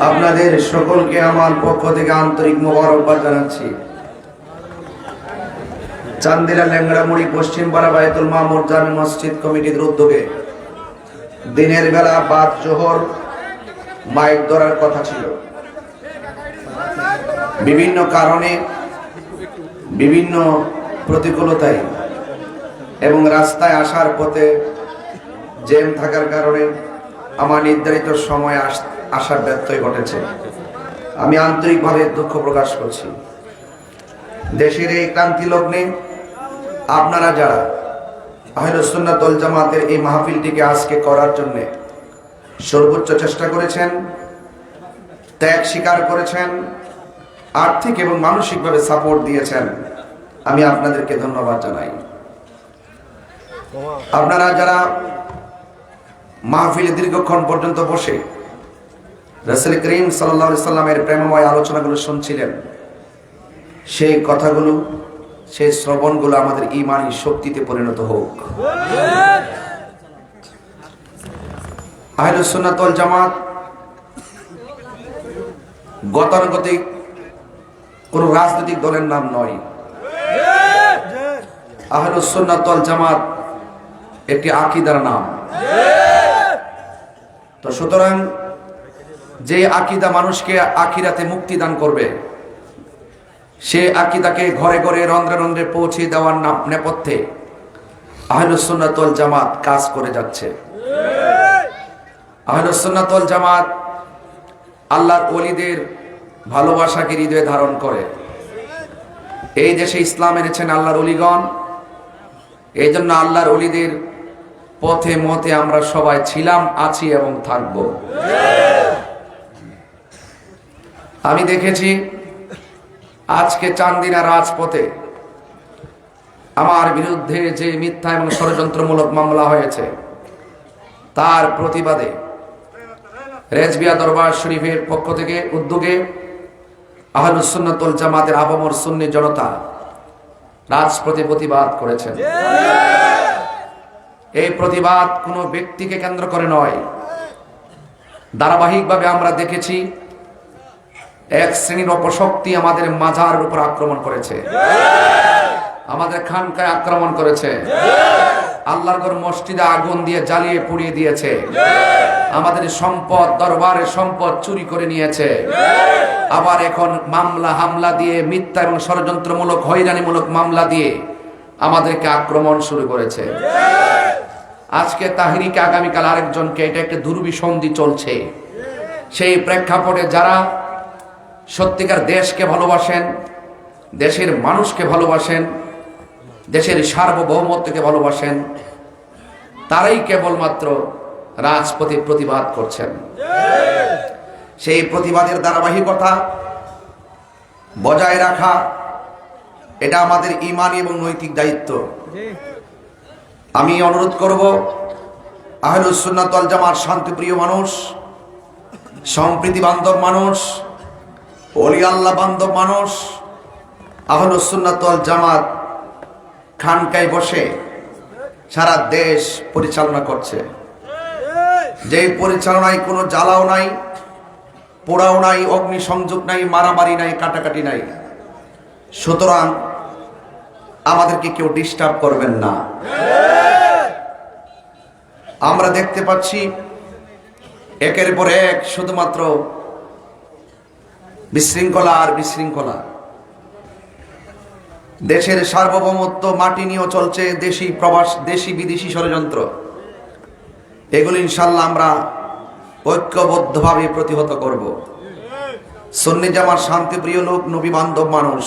আপনাদের সকলকে আমার পক্ষ থেকে আন্তরিক মোবারকবাদ জানাচ্ছি। চান্দিনা ল্যাংড়ামুড়ি পশ্চিমপাড়া বায়তুল মামুর জামে মসজিদ কমিটির উদ্যোগে দিনের বেলা বাদ জোহর মাইক ধরার কথা ছিল। বিভিন্ন কারণে, বিভিন্ন প্রতিকূলতায় এবং রাস্তায় আসার পথে জ্যাম থাকার কারণে আমার নির্ধারিত সময় আসার ব্যত্যয় ঘটেছে। আমি আন্তরিকভাবে দুঃখ প্রকাশ করছি। দেশের এই ক্রান্তি লগ্নে আপনারা যারা আহলুস সুন্নাত ওয়াল জামাতের এই মাহফিলটিকে আজকে করার জন্য সর্বোচ্চ চেষ্টা করেছেন, ত্যাগ স্বীকার করেছেন, আর্থিক এবং মানসিকভাবে সাপোর্ট দিয়েছেন, আমি আপনাদেরকে ধন্যবাদ জানাই। আপনারা যারা মাহফিলে দীর্ঘক্ষণ পর্যন্ত বসে রাসূল করিম সাল্লাল্লাহু আলাইহি সাল্লামের প্রেমময় আলোচনাগুলো শুনছিলেন, সেই কথাগুলো, সেই শ্রবণগুলো আমাদের ঈমানী শক্তিতে পরিণত হোক। আহলুস সুন্নাত ওয়াল জামাত গতানুগতিক কোন রাজনৈতিক দলের নাম নয়। আহলুস সুন্নাত ওয়াল জামাত একটি আকীদার নাম। তো সুতরাং যে আকীদা মানুষকে আখিরাতে মুক্তি দান করবে, সে আকীদাকে ঘরে ঘরে রন্ধ্রে রন্ধ্রে পৌঁছে দেওয়ার নেপথ্যে আহলুস সুন্নাত ওয়াল জামাত কাজ করে যাচ্ছে। আহলুস সুন্নাত ওয়াল জামাত আল্লাহর ওলিদের ভালোবাসাকে হৃদয়ে ধারণ করে। এই দেশে ইসলাম এনেছেন আল্লাহর ওলিগণ, এই জন্য আল্লাহর ওলিদের পথে মতে আমরা সবাই ছিলাম, আছি এবং থাকব। আমি দেখেছি আজকে চান্দিনা রাজপথে আমার বিরুদ্ধে যে মিথ্যা এবং ষড়যন্ত্রমূলক মামলা হয়েছে, তার প্রতিবাদে রেজবিয়া দরবার শরীফের পক্ষ থেকে উদ্যোগে আহলুস সুন্নাত ওয়াল জামাতের আপামর সুন্নি জনতা রাজপথে প্রতিবাদ করেছেন। এই প্রতিবাদ কোনো ব্যক্তিকে কেন্দ্র করে নয়। ধারাবাহিকভাবে আমরা দেখেছি এক শ্রেণীর অপশক্তি আমাদের মাজারের উপর আক্রমণ করেছে, আমাদের খানকায় আক্রমণ করেছে, আল্লাহর ঘর মসজিদে আগুন দিয়ে জ্বালিয়ে পুড়িয়ে দিয়েছে, আমাদের সম্পদ, দরবারের সম্পদ চুরি করে নিয়েছে। আবার এখন মামলা হামলা দিয়ে, মিথ্যা এবং ষড়যন্ত্রমূলক হয়রানিমূলক মামলা দিয়ে আমাদেরকে আক্রমণ শুরু করেছে। আজকে তাহরিকে আগামীকাল আরেকজনকে, এটা একটা দুর্বিসন্ধি চলছে। সেই প্রেক্ষাপটে যারা সত্যিকার দেশকে ভালোবাসেন, দেশের মানুষকে ভালোবাসেন, দেশের সার্বভৌমত্বকে ভালোবাসেন, তারাই কেবলমাত্র রাজপথে প্রতিবাদ করছেন। সেই প্রতিবাদের ধারাবাহিকতা বজায় রাখা, এটা আমাদের ঈমানী এবং নৈতিক দায়িত্ব। আমি অনুরোধ করব, আহলুস সুন্নাত ওয়াল জামাত শান্তিপ্রিয় মানুষ, সম্প্রীতি বান্ধব মানুষ, ওলি আল্লাহ বান্ধব মানুষ। আহলুস সুন্নাত ওয়াল জামাত খানকায় বসে সারা দেশ পরিচালনা করছে। যে পরিচালনায় কোনো জ্বালাও নাই, পোড়াও নাই, অগ্নিসংযোগ নাই, মারামারি নাই, কাটাকাটি নাই। সুতরাং আমাদেরকে কেউ ডিস্টার্ব করবেন না। আমরা দেখতে পাচ্ছি একের পর এক শুধুমাত্র বিশৃঙ্খলা আর বিশৃঙ্খলা। দেশের সার্বভৌমত্ব মাটি নিয়েও চলছে দেশি প্রবাস, দেশি বিদেশি ষড়যন্ত্র। এগুলো ইনশাল্লাহ আমরা ঐক্যবদ্ধভাবে প্রতিহত করব। সুন্নি জামাত শান্তিপ্রিয় লোক, নবী বান্ধব মানুষ।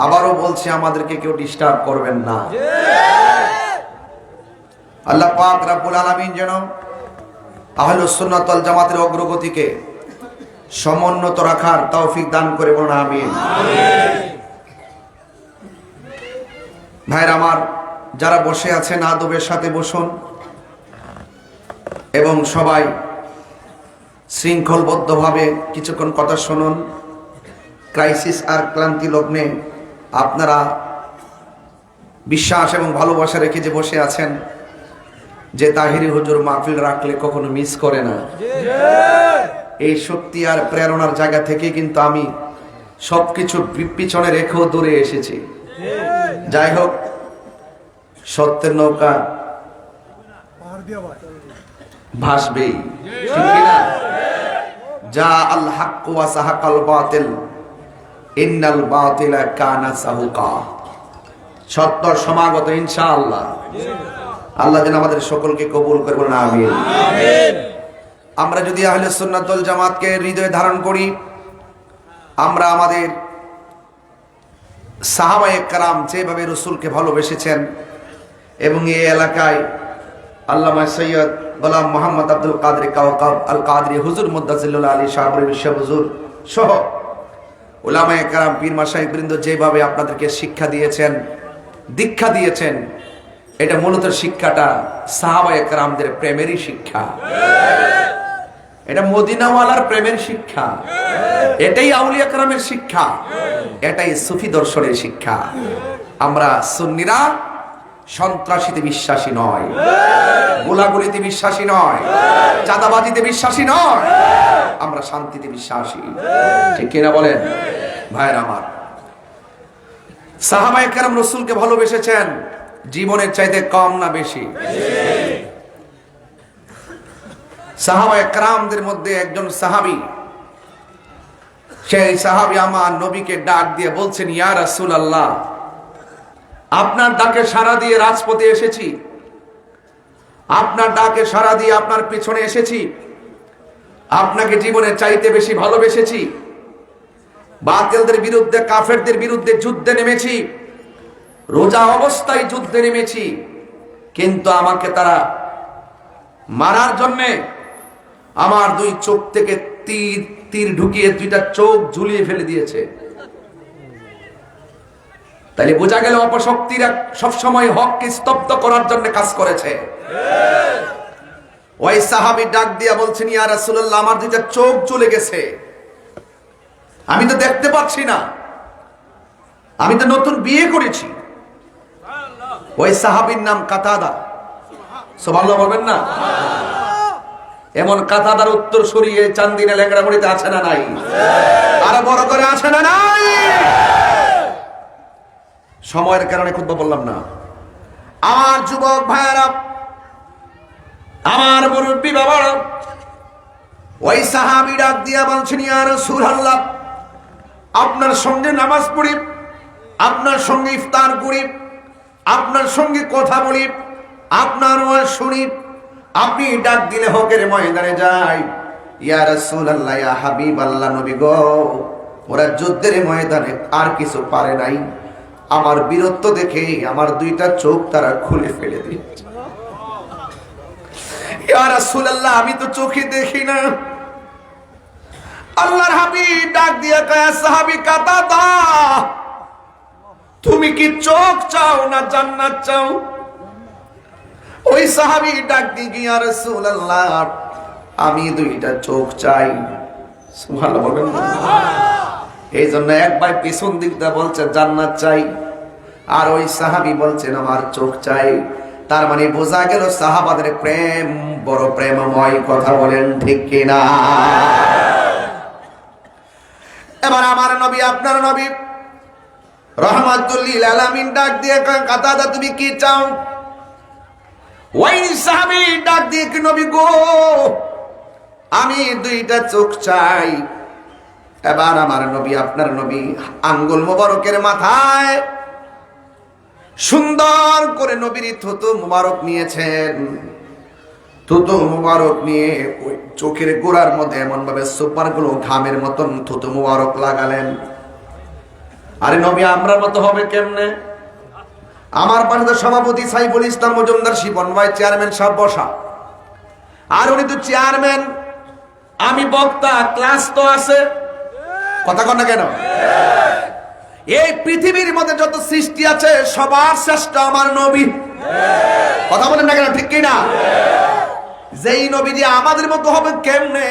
আবারও বলছি, আমাদেরকে কেউ ডিস্টার্ব করবেন না। আল্লাহ পাক রব্বুল আলামিন যেন আহলুস সুন্নাত ওয়াল জামাতের অগ্রগতিকে সমুন্নত রাখার তৌফিক দান করে, বলুন আমিন। ভাইরা আমার, যারা বসে আছেন আদবের সাথে বসুন এবং সবাই শৃঙ্খলবদ্ধভাবে কিছুক্ষণ কথা শুনুন। ক্রাইসিস আর ক্লান্তি লগ্নে আপনারা বিশ্বাস এবং ভালোবাসা রেখে যে বসে আছেন, যে তাহিরি হুজুর মাহফিল রাখলে কখনো মিস করে না, এই শক্তি আর প্রেরণার জায়গা থেকে কিন্তু আমি সবকিছু পিছনে রেখেও দূরে এসেছি। যাই হোক, সত্যের নৌকা ভাসবেই, ঠিক কিনা? যা আল হক ওয়া সাহাকাল বাতিল ইন্নাল বাতিলা কানা সাহুকা। সত্য সমাগত ইনশাআল্লাহ। আল্লাহ যেন আমাদের সকলকে কবুল করে, বলুন আমিন। আমরা যদি আহলে সুন্নাত ওয়াল জামাতকে হৃদয়ে ধারণ করি, আমরা আমাদের সাহাবায়ে কেরাম যেভাবে রাসূলকে ভালোবেসেছেন এবং এই এলাকায় আল্লামা সৈয়দ গোলাম মোহাম্মদ আব্দুল কাদের কাওকাব আল কাদরি হুজুর মুদ্দাজিল্লুল আলী শাহপুরী বিশ্ব হুজুর সহ উলামায়ে কেরাম পীর মাশায়েখ বৃন্দ যেভাবে আপনাদেরকে শিক্ষা দিয়েছেন, দীক্ষা দিয়েছেন, এটা মূলত শিক্ষাটা সাহাবায়ে কেরামদের প্রেমেরই শিক্ষা। এটা মদিনাওয়ালার প্রেমের শিক্ষা, এটাই আউলিয়া কেরামের শিক্ষা, এটাই সুফি দর্শনের শিক্ষা। আমরা সুন্নিরা সন্ত্রাসীতে বিশ্বাসী নয়, গোলাগুলিতে বিশ্বাসী নয়, চাঁদাবাজিতে বিশ্বাসী নয়, আমরা শান্তিতে বিশ্বাসী, ঠিক কিনা বলেন ভাইয়ের আমার? সাহাবায়ে কেরাম রাসূলকে ভালোবেসেছেন জীবনের চাইতে কম না বেশি? সাহাবায়ে কেরামদের মধ্যে একজন সাহাবী, সেই সাহাবী আমার নবীকে ডাক দিয়ে বলছেন, ইয়া রাসূলুল্লাহ, আপনার ডাকে সাড়া দিয়ে রাজপথে এসেছি, আপনার ডাকে সাড়া দিয়ে আপনার পিছনে এসেছি, আপনাকে জীবনের চাইতে বেশি ভালোবেসেছি, বাতিলদের বিরুদ্ধে কাফেরদের বিরুদ্ধে যুদ্ধে নেমেছি, রোজা অবস্থায় যুদ্ধে নেমেছি, কিন্তু আমাকে তারা মারার জন্যে আমার দুই চোখ থেকে তীর ঢুকিয়ে দুইটা চোখ ঝুলিয়ে ফেলে দিয়েছে। তাইলে বোঝা গেল অপশক্তিরা সবসময় হককে স্তব্ধ করার জন্য কাজ করেছে। ওই সাহাবী ডাক দিয়া বলছেন, ইয়া রাসূলুল্লাহ, আমার দুইটা চোখ চলে গেছে, আমি তো দেখতে পাচ্ছি না, আমি তো নতুন বিয়ে করেছি। ওই সাহাবীর নাম কাতাদা। সুবহানাল্লাহ বলবেন না? এমন কাতাদার উত্তর সরিয়ে চান্দিনা ল্যাংড়ামুড়িতে আছে না নাই? আরো বড় করে আছে না নাই? সময়ের কারণে খুতবা বললাম না। আমার যুবক ভাইয়ারা, আমার মুরব্বী বাবারা, ওই সাহাবী ডাক দিয়া বলছেন, ইয়া রাসূলুল্লাহ, আপনার সঙ্গে নামাজ পড়ি, আপনার সঙ্গে ইফতার করি, আপনার সঙ্গে কথা বলি, আপনার ওয়াজ শুনি, আপনি ডাক দিলে হকের ময়দানে যাই। ইয়া রাসূলুল্লাহ, ইয়া হাবিবাল্লাহ, নবী গো, ওরা যুদ্ধের ময়দানে আর কিছু পারে নাই, আমার বীরত্ব দেখে আমার দুইটা চোখ তারা খুলে ফেলে দিয়েছে। ইয়া রাসূলুল্লাহ, আমি তো চোখে দেখি না। আল্লাহর হাবিব ডাক দিয়া কয়, সাহাবী কাতাদা, তুমি কি চোখ চাও না জান্নাত চাও? ওই সাহাবী ডাক দিয়ে, ইয়া রাসূলুল্লাহ, আমি দুইটা চোখ চাই। সুবহানাল্লাহ বলেন। এই জন্য একবার পিছন দিকটা বলছে জান্নাত চাই, আর ওই সাহাবী বলছেন আমার চোখ চাই। তার মানে বোঝা গেল সাহাবাদের প্রেম বড় প্রেমময়। কথা বলেন ঠিক কিনা? এবার আমার নবী, আপনার নবী রাহমাতুল লিল আলামিন ডাক দিয়ে কয়, কাতাদা, তুমি কি চাও? ওই সাহাবী ডাক দিয়ে, কি নবী গো, আমি দুইটা চোখ চাই। এবার আমার নবী, আপনার নবী আঙ্গুল মোবারকের মাথায় সুন্দর করে নবীর থুতু মুবারক নিয়েছেন। থুতু মুবারক নিয়ে ওই চোখের গোড়ার মধ্যে এমন ভাবে সুপার গুলো ঘামের মতন থুতু মুবারক লাগালেন। আরে নবী আমরার মতো হবে কেমনে? আমার পাশে সভাপতি সাইফুল ইসলাম মজুমদার শিপন ভাই চেয়ারম্যান সাহেব বসা, আর উনি তো চেয়ারম্যান, আমি বক্তা, ক্লাস তো আছে। কথা কন না কেন? এই পৃথিবীর মধ্যে যত সৃষ্টি আছে সবার শ্রেষ্ঠ আমার নবী। কথা বলেন না কেন? ঠিক কিনা? যেই নবী দিয়ে আমাদের মতো হবে কেমনে?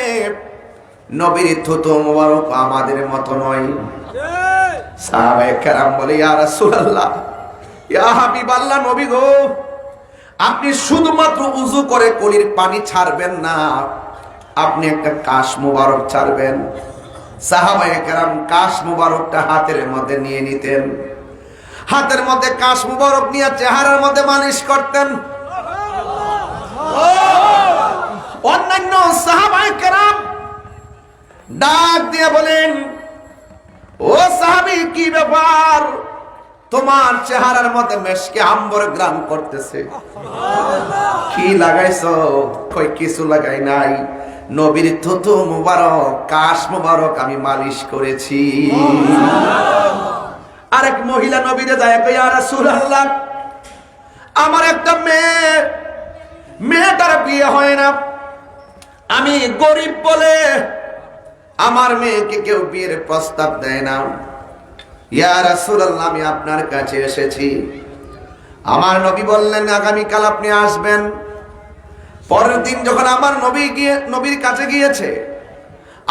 নবীর থুতু মুবারক আমাদের মতো নয়। সাহাবায়ে কেরাম বলে, ইয়া রাসূলুল্লাহ, ইয়া হাবিবাল্লাহ, নবী গো, আপনি শুধুমাত্র উযু করে কলির পানি ছাড়বেন না, আপনি একটা কাশ মুবারক ছাড়বেন। সাহাবায়ে কেরাম কাশ মুবারকটা হাতের মধ্যে নিয়ে নিতেন, হাতের মধ্যে কাশ মুবারক নিয়ে চেহারার মধ্যে মালিশ করতেন। অন্যান্য সাহাবায়ে কেরাম ডাক দিয়ে বলেন, ও সাহাবী, কি ব্যাপার, তোমার চেহারার মধ্যে মেশকে আম্বর গ্রাম করতেছে, কি লাগাইছো? কই কিছু লাগাই নাই, নবীর থুতু মুবারক, কাশ মুবারক আমি মালিশ করেছি। আরেক মহিলা নবীরে যায়, ইয়া রাসূলুল্লাহ, আমার একটা মেয়েটার বিয়ে হয় না, আমি গরিব বলে আমার মেয়েকে কেউ বিয়ের প্রস্তাব দেয় না। ইয়া রাসূলুল্লাহ, আমি আপনার কাছে এসেছি। আমার নবী বললেন, আগামীকাল আপনি আসবেন। পরের দিন যখন আমার নবীর কাছে গিয়েছে,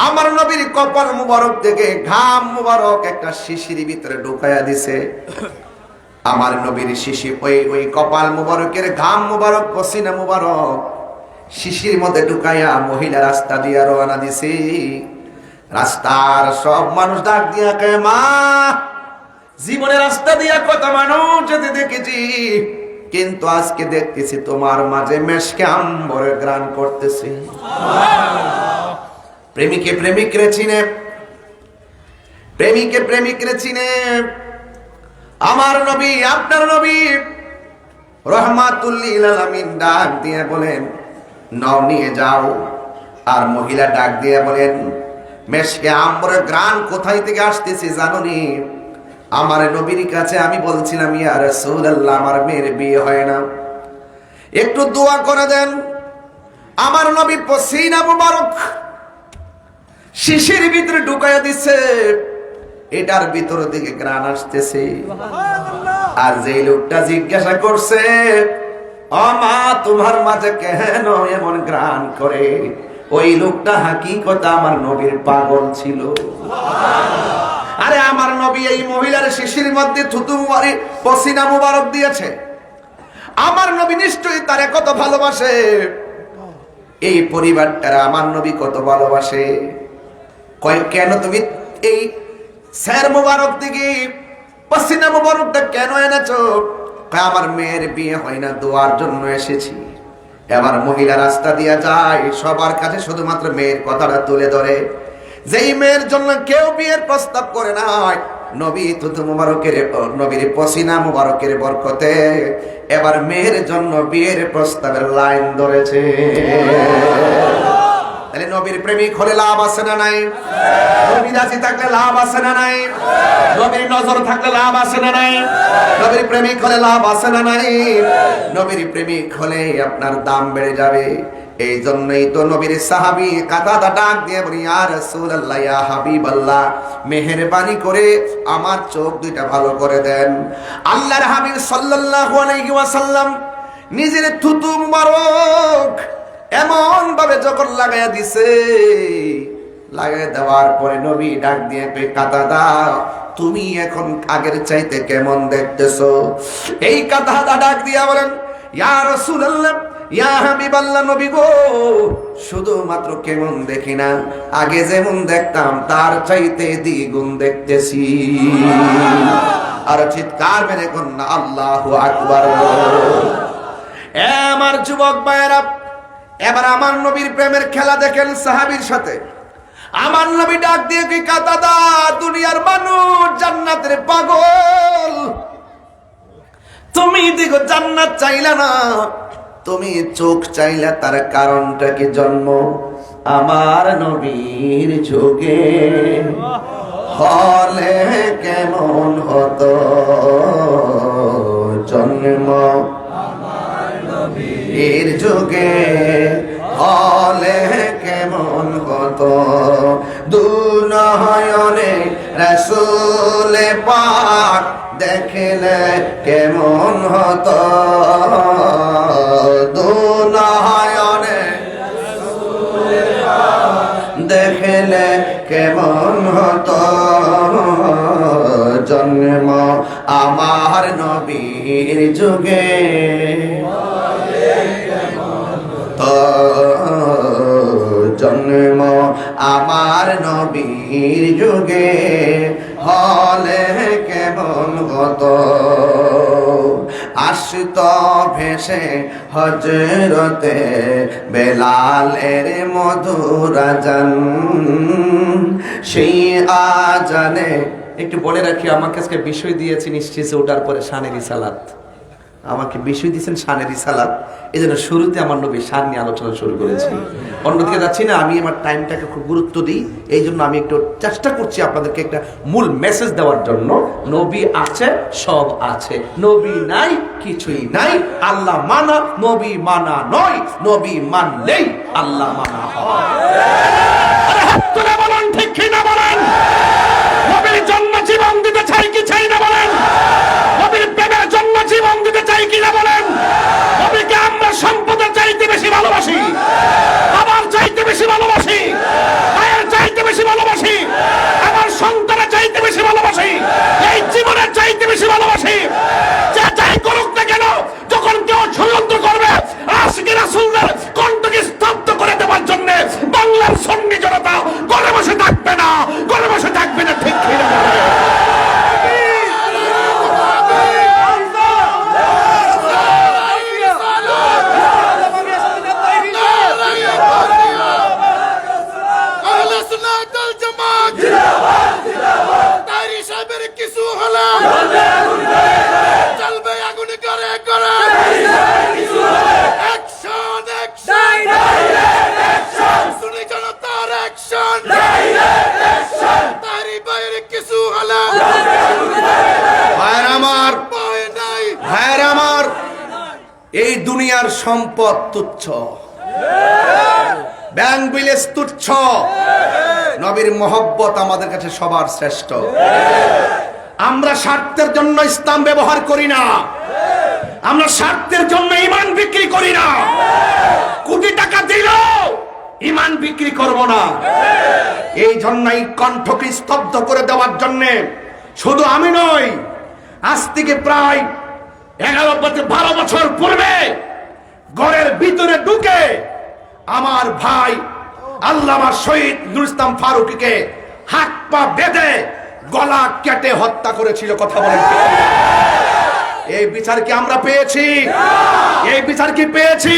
আমার নবীর কপাল মুবারক থেকে ঘাম মুবারক একটা শিশির ভিতরে ঢুকাইয়া দিছে। আমার নবীর শিশির ওই কপাল মুবারকের ঘাম মুবারক, পসিনা মুবারক শিশির মধ্যে ঢুকাইয়া মহিলা রাস্তা দিয়া রওনা দিছে। রাস্তার সব মানুষ ডাক দিয়া কয়, মা, জীবনে রাস্তা দিয়া কত মানুষ যেতে দেখেছি, কিন্তু আজকে দেখতেছি তোমার মাঝে মেশকে আম্বরে গ্রান করতেছে। প্রেমিকে প্রেমিকরে চিনে, প্রেমিকে প্রেমিকরে চিনে। আমার নবী, আপনার নবী রাহমাতুল লিল আলামিন ডাক দিয়ে বলেন, নাও নিয়ে যাও। আর মহিলা ডাক দিয়ে বলেন, মেশকে আম্বরের গ্রান কোথায় থেকে আসতেছে জানোনি? আমার নবীর কাছে আমি বলছিলাম, ইয়া রাসূলুল্লাহ, আমার মেয়ের বিয়ে হয় না, একটু দোয়া করে দেন। আমার নবী পসিনা মুবারক শিশির ভিতরে ঢুকাইয়া দিচ্ছে, এটার ভিতর থেকে গ্রান আসতেছে। আর যে লোকটা জিজ্ঞাসা করছে, ও মা, তোমার মাঝে কেন এমন গ্রান করে, ওই লোকটা হাকিকতে আমার নবীর পাগল ছিল। আরে আমার নবী এই মহিলার শিশির মধ্যে থুতু মুবারক, পসিনা মুবারক দিয়েছে। আমার নবী নিশ্চয়ই তারে কত ভালোবাসে, এই পরিবারটারা আমার নবী কত ভালোবাসে। কয়, কেন তুমি এই স্যার মুবারক দিকে পসিনা মুবারকটা কেন এনেছো? কয়, আমার মেয়ের বিয়ে হয় না, দোয়ার জন্য এসেছি। এবার মহিলা রাস্তা দিয়া যায়, সবার কাছে শুধুমাত্র মেয়ের কথাটা তুলে ধরে। যেই মেয়ের জন্য কেউ বিয়ের প্রস্তাব করে নাই, নবী থুতু মুবারকের, নবীর পসিনা মুবারকের বরকতে এবার মেয়ের জন্য বিয়ের প্রস্তাবের লাইন ধরেছে। তাহলে নবীর প্রেমিক হলে লাভ আছে না নাই? নবীর রাজি থাকলে লাভ আছে না নাই? নবীর নজর থাকলে লাভ আছে না নাই? নবীর প্রেমিক হলে লাভ আছে না নাই? নবীর প্রেমিক হলে আপনার দাম বেড়ে যাবে। এই জন্যই তো নবীর সাহাবী কাতাদা ডাক দিয়ে বলি, ইয়া রাসূলুল্লাহ, ইয়া হাবিবাল্লাহ, মেহেরবানি করে আমার চোখ দুইটা ভালো করে দেন। আল্লাহর হাবিব সাল্লাল্লাহু আলাইহি ওয়াসাল্লাম নিজের থুতু মুবারক এমন ভাবে যখন লাগাইয়া দিছে, লাগাই দেওয়ার পরে নবী ডাক দিয়ে কই, কাতাদা, তুমি এখন আগের চাইতে কেমন দেখতেছো? এই কাতাদা ডাক দিয়া বলেন, ইয়া রাসূলুল্লাহ, ইয়া হাবিবাল্লাহ, নবী গো, শুধুমাত্র কেমন দেখি না, আগে যেমন দেখতাম তার চাইতে দ্বিগুণ দেখতেছি। আর চিৎকার মেরে কন্যা আল্লাহু আকবার। আমার যুবক ভাইয়েরা, এবার আমার নবীর প্রেমের খেলা দেখেন সাহাবীর সাথে। আমার নবী ডাক দিয়ে কি, কাতাদা, দুনিয়ার মানুষ জান্নাতের পাগল, তুমি দেখো জান্নাত চাইলা না, তুমি চোখ চাইলা, তার কারণটা কি? জন্ম আমার নবীর যুগে হলে কেমন হতো, জন্ম এর যুগে হলে কেমন হতো, দুনয়নে রাসূল পাক দেখলে কেমন হতো, দুনয়নে দেখলে কেমন হতো, জন্ম আমার নবীর যুগে তো জন্ম আমার নবীর যুগে হলে কেমন হতো আসত ভেসে হজরতে বেলালের মধুর আজান সেই আজানে একটু বলে রাখি আমাকে আজকে বিষয় দিয়েছেন স্টেজে ওঠার পরে শানের রিসালাত আমাকে বিষয় দিয়েছেন শানের রিসালাত এই জন্য শুরুতে আমার নবী শান নিয়ে আলোচনা শুরু করেছি অন্যদিকে যাচ্ছি না আমি আমার টাইমটাকে খুব গুরুত্ব দিই এই জন্য আমি একটু চেষ্টা করছি আপনাদেরকে একটা মূল মেসেজ দেওয়ার জন্য নবী আছে সব আছে নবী নাই কিছুই নাই আল্লাহ মানা নবী মানা নয় নবী মানলেই আল্লাহ মানা হয় আরে হাত তুলে বলেন ঠিক কি না বলেন নবীর জন্য জীবন দিতে চাই কি চাই না বলেন নবীর প্রেমের জন্য জীবন দিতে চাই কি না বলেন নবীকে আমরা সম্পদের চাইতে বেশি ভালোবাসি বাবার চাইতে বেশি ভালোবাসি মায়ের চাইতে বেশি ভালোবাসি আমার সন্তানের চাইতে বেশি ভালোবাসি এই জীবনের চাইতে বেশি ভালোবাসি যে যাই করুক না কেন যখন কেউ ষড়যন্ত্র করবে আশিকি রাসূলদের কণ্ঠকে স্তব্ধ করে দেওয়ার জন্য বাংলার সুন্নি জনতা ঘরে বসে থাকবে না ঘরে বসে থাকবে না ঠিক কি না এই দুনিয়ার সম্পদ তুচ্ছ ব্যাংক ব্যালেন্স তুচ্ছ নবীর মহব্বত আমাদের কাছে সবার শ্রেষ্ঠ আমরা স্বার্থের জন্য ইসলাম ব্যবহার করি না আমরা স্বার্থের জন্য ঈমান বিক্রি করি না কোটি টাকা দিলেও ঈমান বিক্রি করব না এই জন্যই কণ্ঠকে স্তব্ধ করে দেওয়ার জন্য শুধু আমি নই আজ থেকে প্রায় 12 বছর পূর্বে ঘরের ভিতরে ঢুকে আমার ভাই আল্লামা শহীদ নুরুল ইসলাম ফারুকীকে হাত পা বেঁধে গলা কেটে হত্যা করেছিল কথা বলেন এই বিচার কি আমরা পেয়েছি এই বিচার কি পেয়েছি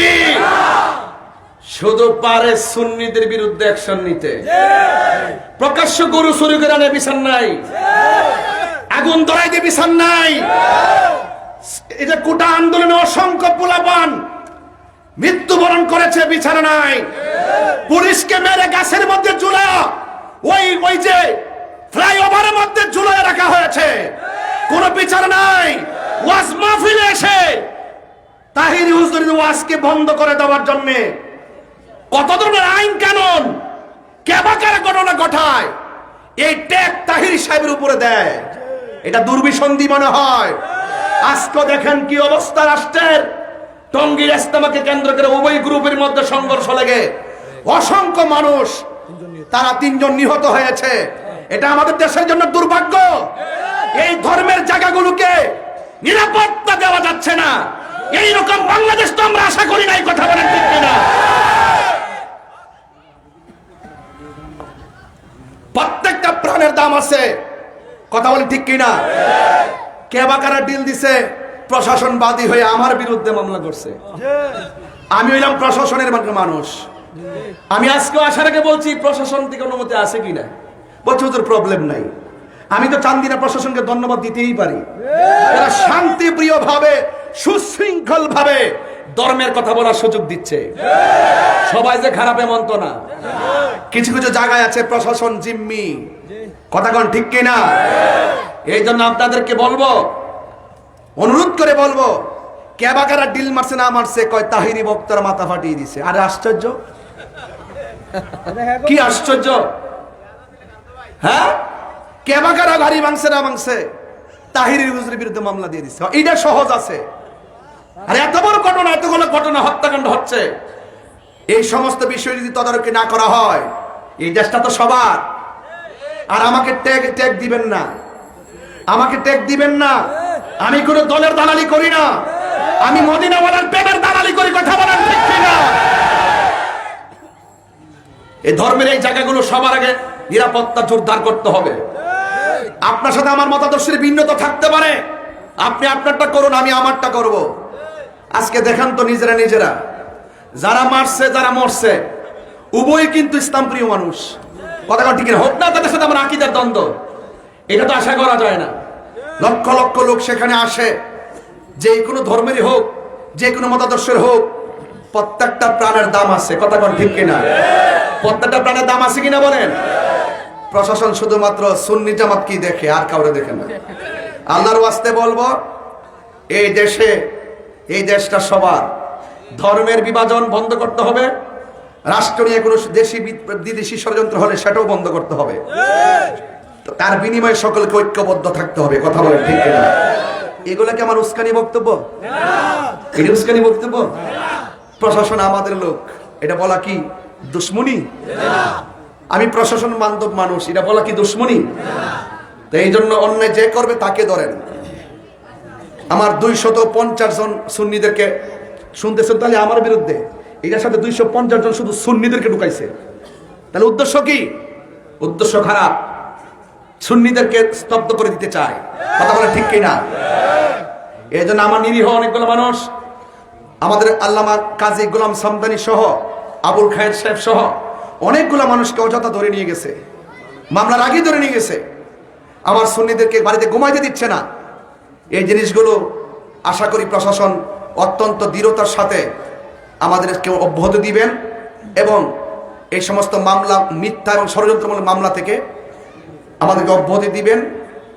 শুধু পারে সুন্নিদের বিরুদ্ধে অ্যাকশন নিতে প্রকাশ্য গরু চুরি করে আনে বিচার নাই আগুন ধরাই দিয়ে বিচার নাই এটা কোটা আন্দোলনে অসংখ্য পোলাপান মৃত্যুবরণ করেছে বিচার নাই পুলিশকে মেরে গাছের মধ্যে ঝুলা ওই যে ফ্লাইওভারের মধ্যে ঝুলিয়ে রাখা হয়েছে কোনো বিচার নাই ওয়াজ মাহফিলে এসে তাহিরি হুজুরের ওয়াজকে বন্ধ করে দেওয়ার জন্য কত ধরনের আইন কানুন কে বা কারা ঘটনা ঘটায় এই ট্যাগ তাহিরি সাহেবের উপরে দেয় এটা দুর্বিসন্ধি মনে হয় আজকে দেখেন কি অবস্থা রাষ্ট্রের টঙ্গীর ইস্তেমাকে কেন্দ্র করে উভয় গ্রুপের মধ্যে সংঘর্ষ লেগে অসংখ্য মানুষ তারা 3 জন নিহত হয়েছে এটা আমাদের দেশের জন্য দুর্ভাগ্য এই ধর্মের জায়গাগুলোকে নিরাপত্তা দেওয়া যাচ্ছে না এই রকম বাংলাদেশ তো আমরা আশা করি নাই কথা বলেন ঠিক কিনা প্রত্যেকটা প্রাণের দাম আছে কথা বলেন ঠিক কিনা কে বা কারা ডিল দিছে প্রশাসন বাদী হয়ে আমার বিরুদ্ধে মামলা করছে আমি হইলাম প্রশাসনের মানুষ আমি আজকে আসার আগে বলছি প্রশাসন থেকে অনুমতি আছে কিনা বলছে ওদের প্রবলেম নাই আমি তো চান্দিনা প্রশাসনকে ধন্যবাদ দিতেই পারি এরা শান্তিপ্রিয় ভাবে সুশৃঙ্খল ভাবে ধর্মের কথা বলার সুযোগ দিচ্ছে সবাই যে খারাপ এমন তো না কিছু কিছু জায়গায় আছে প্রশাসন জিম্মি কথা কোন ঠিক কিনা এই জন্য আপনাদেরকে বলবো অনুরোধ করে বলবো কে বা কারা ডিল মারছে না মারছে কয় তাহিরি বক্তার মাথা ফাটিয়ে দিছে আরে আশ্চর্য কি আশ্চর্য হ্যাঁ কে বা কারা গাড়ি ভাঙছে না ভাঙছে তাহিরি হুজুরের বিরুদ্ধে মামলা দিয়ে দিছে এটা সহজ আছে আর এত বড় ঘটনা এতগুলো ঘটনা হত্যাকাণ্ড হচ্ছে এই সমস্ত বিষয় যদি তদারকি না করা হয় এই দেশটা তো সবার আর আমাকে ট্যাগ দিবেন না আমাকে ট্যাগ দিবেন না আমি কোনো দলের দালালি করি না আমি মদিনাওয়ালার প্রেমের দালালি করি কথা বলেন ঠিক কিনা এই ধর্মের এই জায়গাগুলো সবার আগে নিরাপত্তা জোরদার করতে হবে। আপনার সাথে আমার মতাদর্শের ভিন্নতা থাকতে পারে, আপনি আপনারটা করুন, আমি আমারটা করব। আজকে দেখান তো নিজেরা যারা মারছে যারা মরছে উভয় কিন্তু ইসলাম প্রিয় মানুষ। কথা ঠিক হোক না তাদের সাথে আমার আকীদার দ্বন্দ্ব, এটা তো আশা করা যায় না। লক্ষ লক্ষ লোক সেখানে আসে, যে কোনো ধর্মেরই হোক, যে কোনো মতাদর্শের হোক, প্রত্যেকটা প্রাণের দাম আছে। কথা ঠিক কিনা? প্রত্যেকটা প্রাণের দাম আছে কিনা বলেন? প্রশাসন শুধুমাত্র সুন্নি জামাত কি দেখে, আর কাউরে দেখে না। আল্লাহর ওয়াস্তে বলবো, এই দেশটা সবার। ধর্মের বিভাজন বন্ধ করতে হবে, রাষ্ট্র নিয়ে কোনো দেশি বিদেশি ষড়যন্ত্র হলে সেটাও বন্ধ করতে হবে। তার বিনিময়ে সকলকে ঐক্যবদ্ধ থাকতে হবে। কথা বলেন ঠিক কিনা? এগুলা কি আমার উস্কানি বক্তব্য? এটা উস্কানি বক্তব্য? প্রশাসন আমাদের লোক, এটা বলা কি দুশ্মনী? আমি প্রশাসন বান্ধব মানুষ, এটা বলা কি দুশ্মনী? তো এই জন্য অন্যায় যে করবে তাকে ধরেন। আমার 250 জন সুন্নিদেরকে শুনতেছেন, তাহলে আমার বিরুদ্ধে এটার সাথে 250 জন শুধু সুন্নিদেরকে ঢুকাইছে, তাহলে উদ্দেশ্য কি? উদ্দেশ্য খারাপ, সুন্নিদেরকে স্তব্ধ করে দিতে চায়। কথা বলে ঠিক কিনা? এই জন্য আমার নিরীহ অনেকগুলো মানুষ, আমাদের আল্লামা কাজী গোলাম সামদানি সহ, আবুল খায়ের সাহেব সহ অনেকগুলো মানুষকে অযথা ধরে নিয়ে গেছে, মামলার আগে ধরে নিয়ে গেছে। আমার সুন্নিদেরকে বাড়িতে ঘুমাইতে দিচ্ছে না। এই জিনিসগুলো আশা করি প্রশাসন অত্যন্ত দৃঢ়তার সাথে আমাদেরকে অব্যাহত দিবেন এবং এই সমস্ত মামলা, মিথ্যা এবং ষড়যন্ত্রমূলক মামলা থেকে আমাদেরকে অব্যাহতি দিবেন।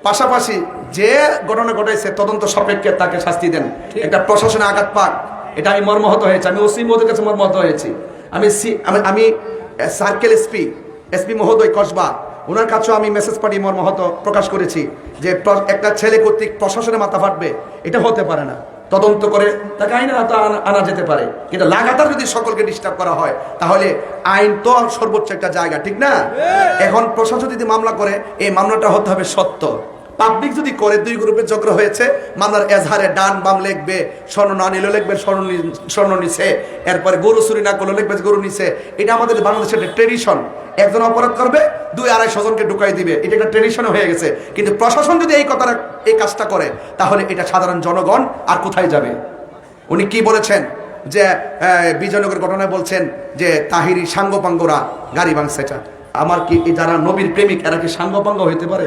পাশাপাশি যে ঘটনা ঘটাইছে তদন্ত সাপেক্ষে তাকে শাস্তি দেন। একটা প্রশাসনে আঘাত পাক, এটা আমি মর্মাহত হয়েছি। আমি ওসি মহোদয়ের কাছে মর্মাহত হয়েছি। আমি সার্কেল এসপি মহোদয় কসবা, ওনার কাছেও আমি মেসেজ পাঠিয়ে মর্মাহত প্রকাশ করেছি যে একটা ছেলে কর্তৃক প্রশাসনে মাথা ফাটবে, এটা হতে পারে না। তদন্ত করে তাকে আইনের হাতে আনা যেতে পারে, কিন্তু লাগাতার যদি সকলকে ডিস্টার্ব করা হয় তাহলে আইন তো সর্বোচ্চ একটা জায়গা, ঠিক না? এখন প্রশাসন যদি মামলা করে, এই মামলাটা হতে হবে সত্য। পাবলিক যদি করে, দুই গ্রুপের ঝগড়া হয়েছে, মামলার এজাহারে ডান বাম লিখবে, স্বর্ণ না নিলেও লিখবে স্বর্ণ নিছে, এরপরে গরু চুরি না করলেও লিখবে গরু নিছে। এটা আমাদের বাংলাদেশের ট্রেডিশন। একজন অপরাধ করবে, 2-250 জনকে ঢুকাই দিবে, এটা একটা ট্রেডিশন হয়ে গেছে। কিন্তু প্রশাসন যদি এই কাজটা করে, তাহলে এটা সাধারণ জনগণ আর কোথায় যাবে? উনি কি বলেছেন যে বিজয়নগরের ঘটনায় বলছেন যে তাহিরি সাঙ্গপাঙ্গরা গাড়ি ভাঙছে। আমার কি যারা নবীর প্রেমিক এরা কি সাঙ্গপাঙ্গ হইতে পারে?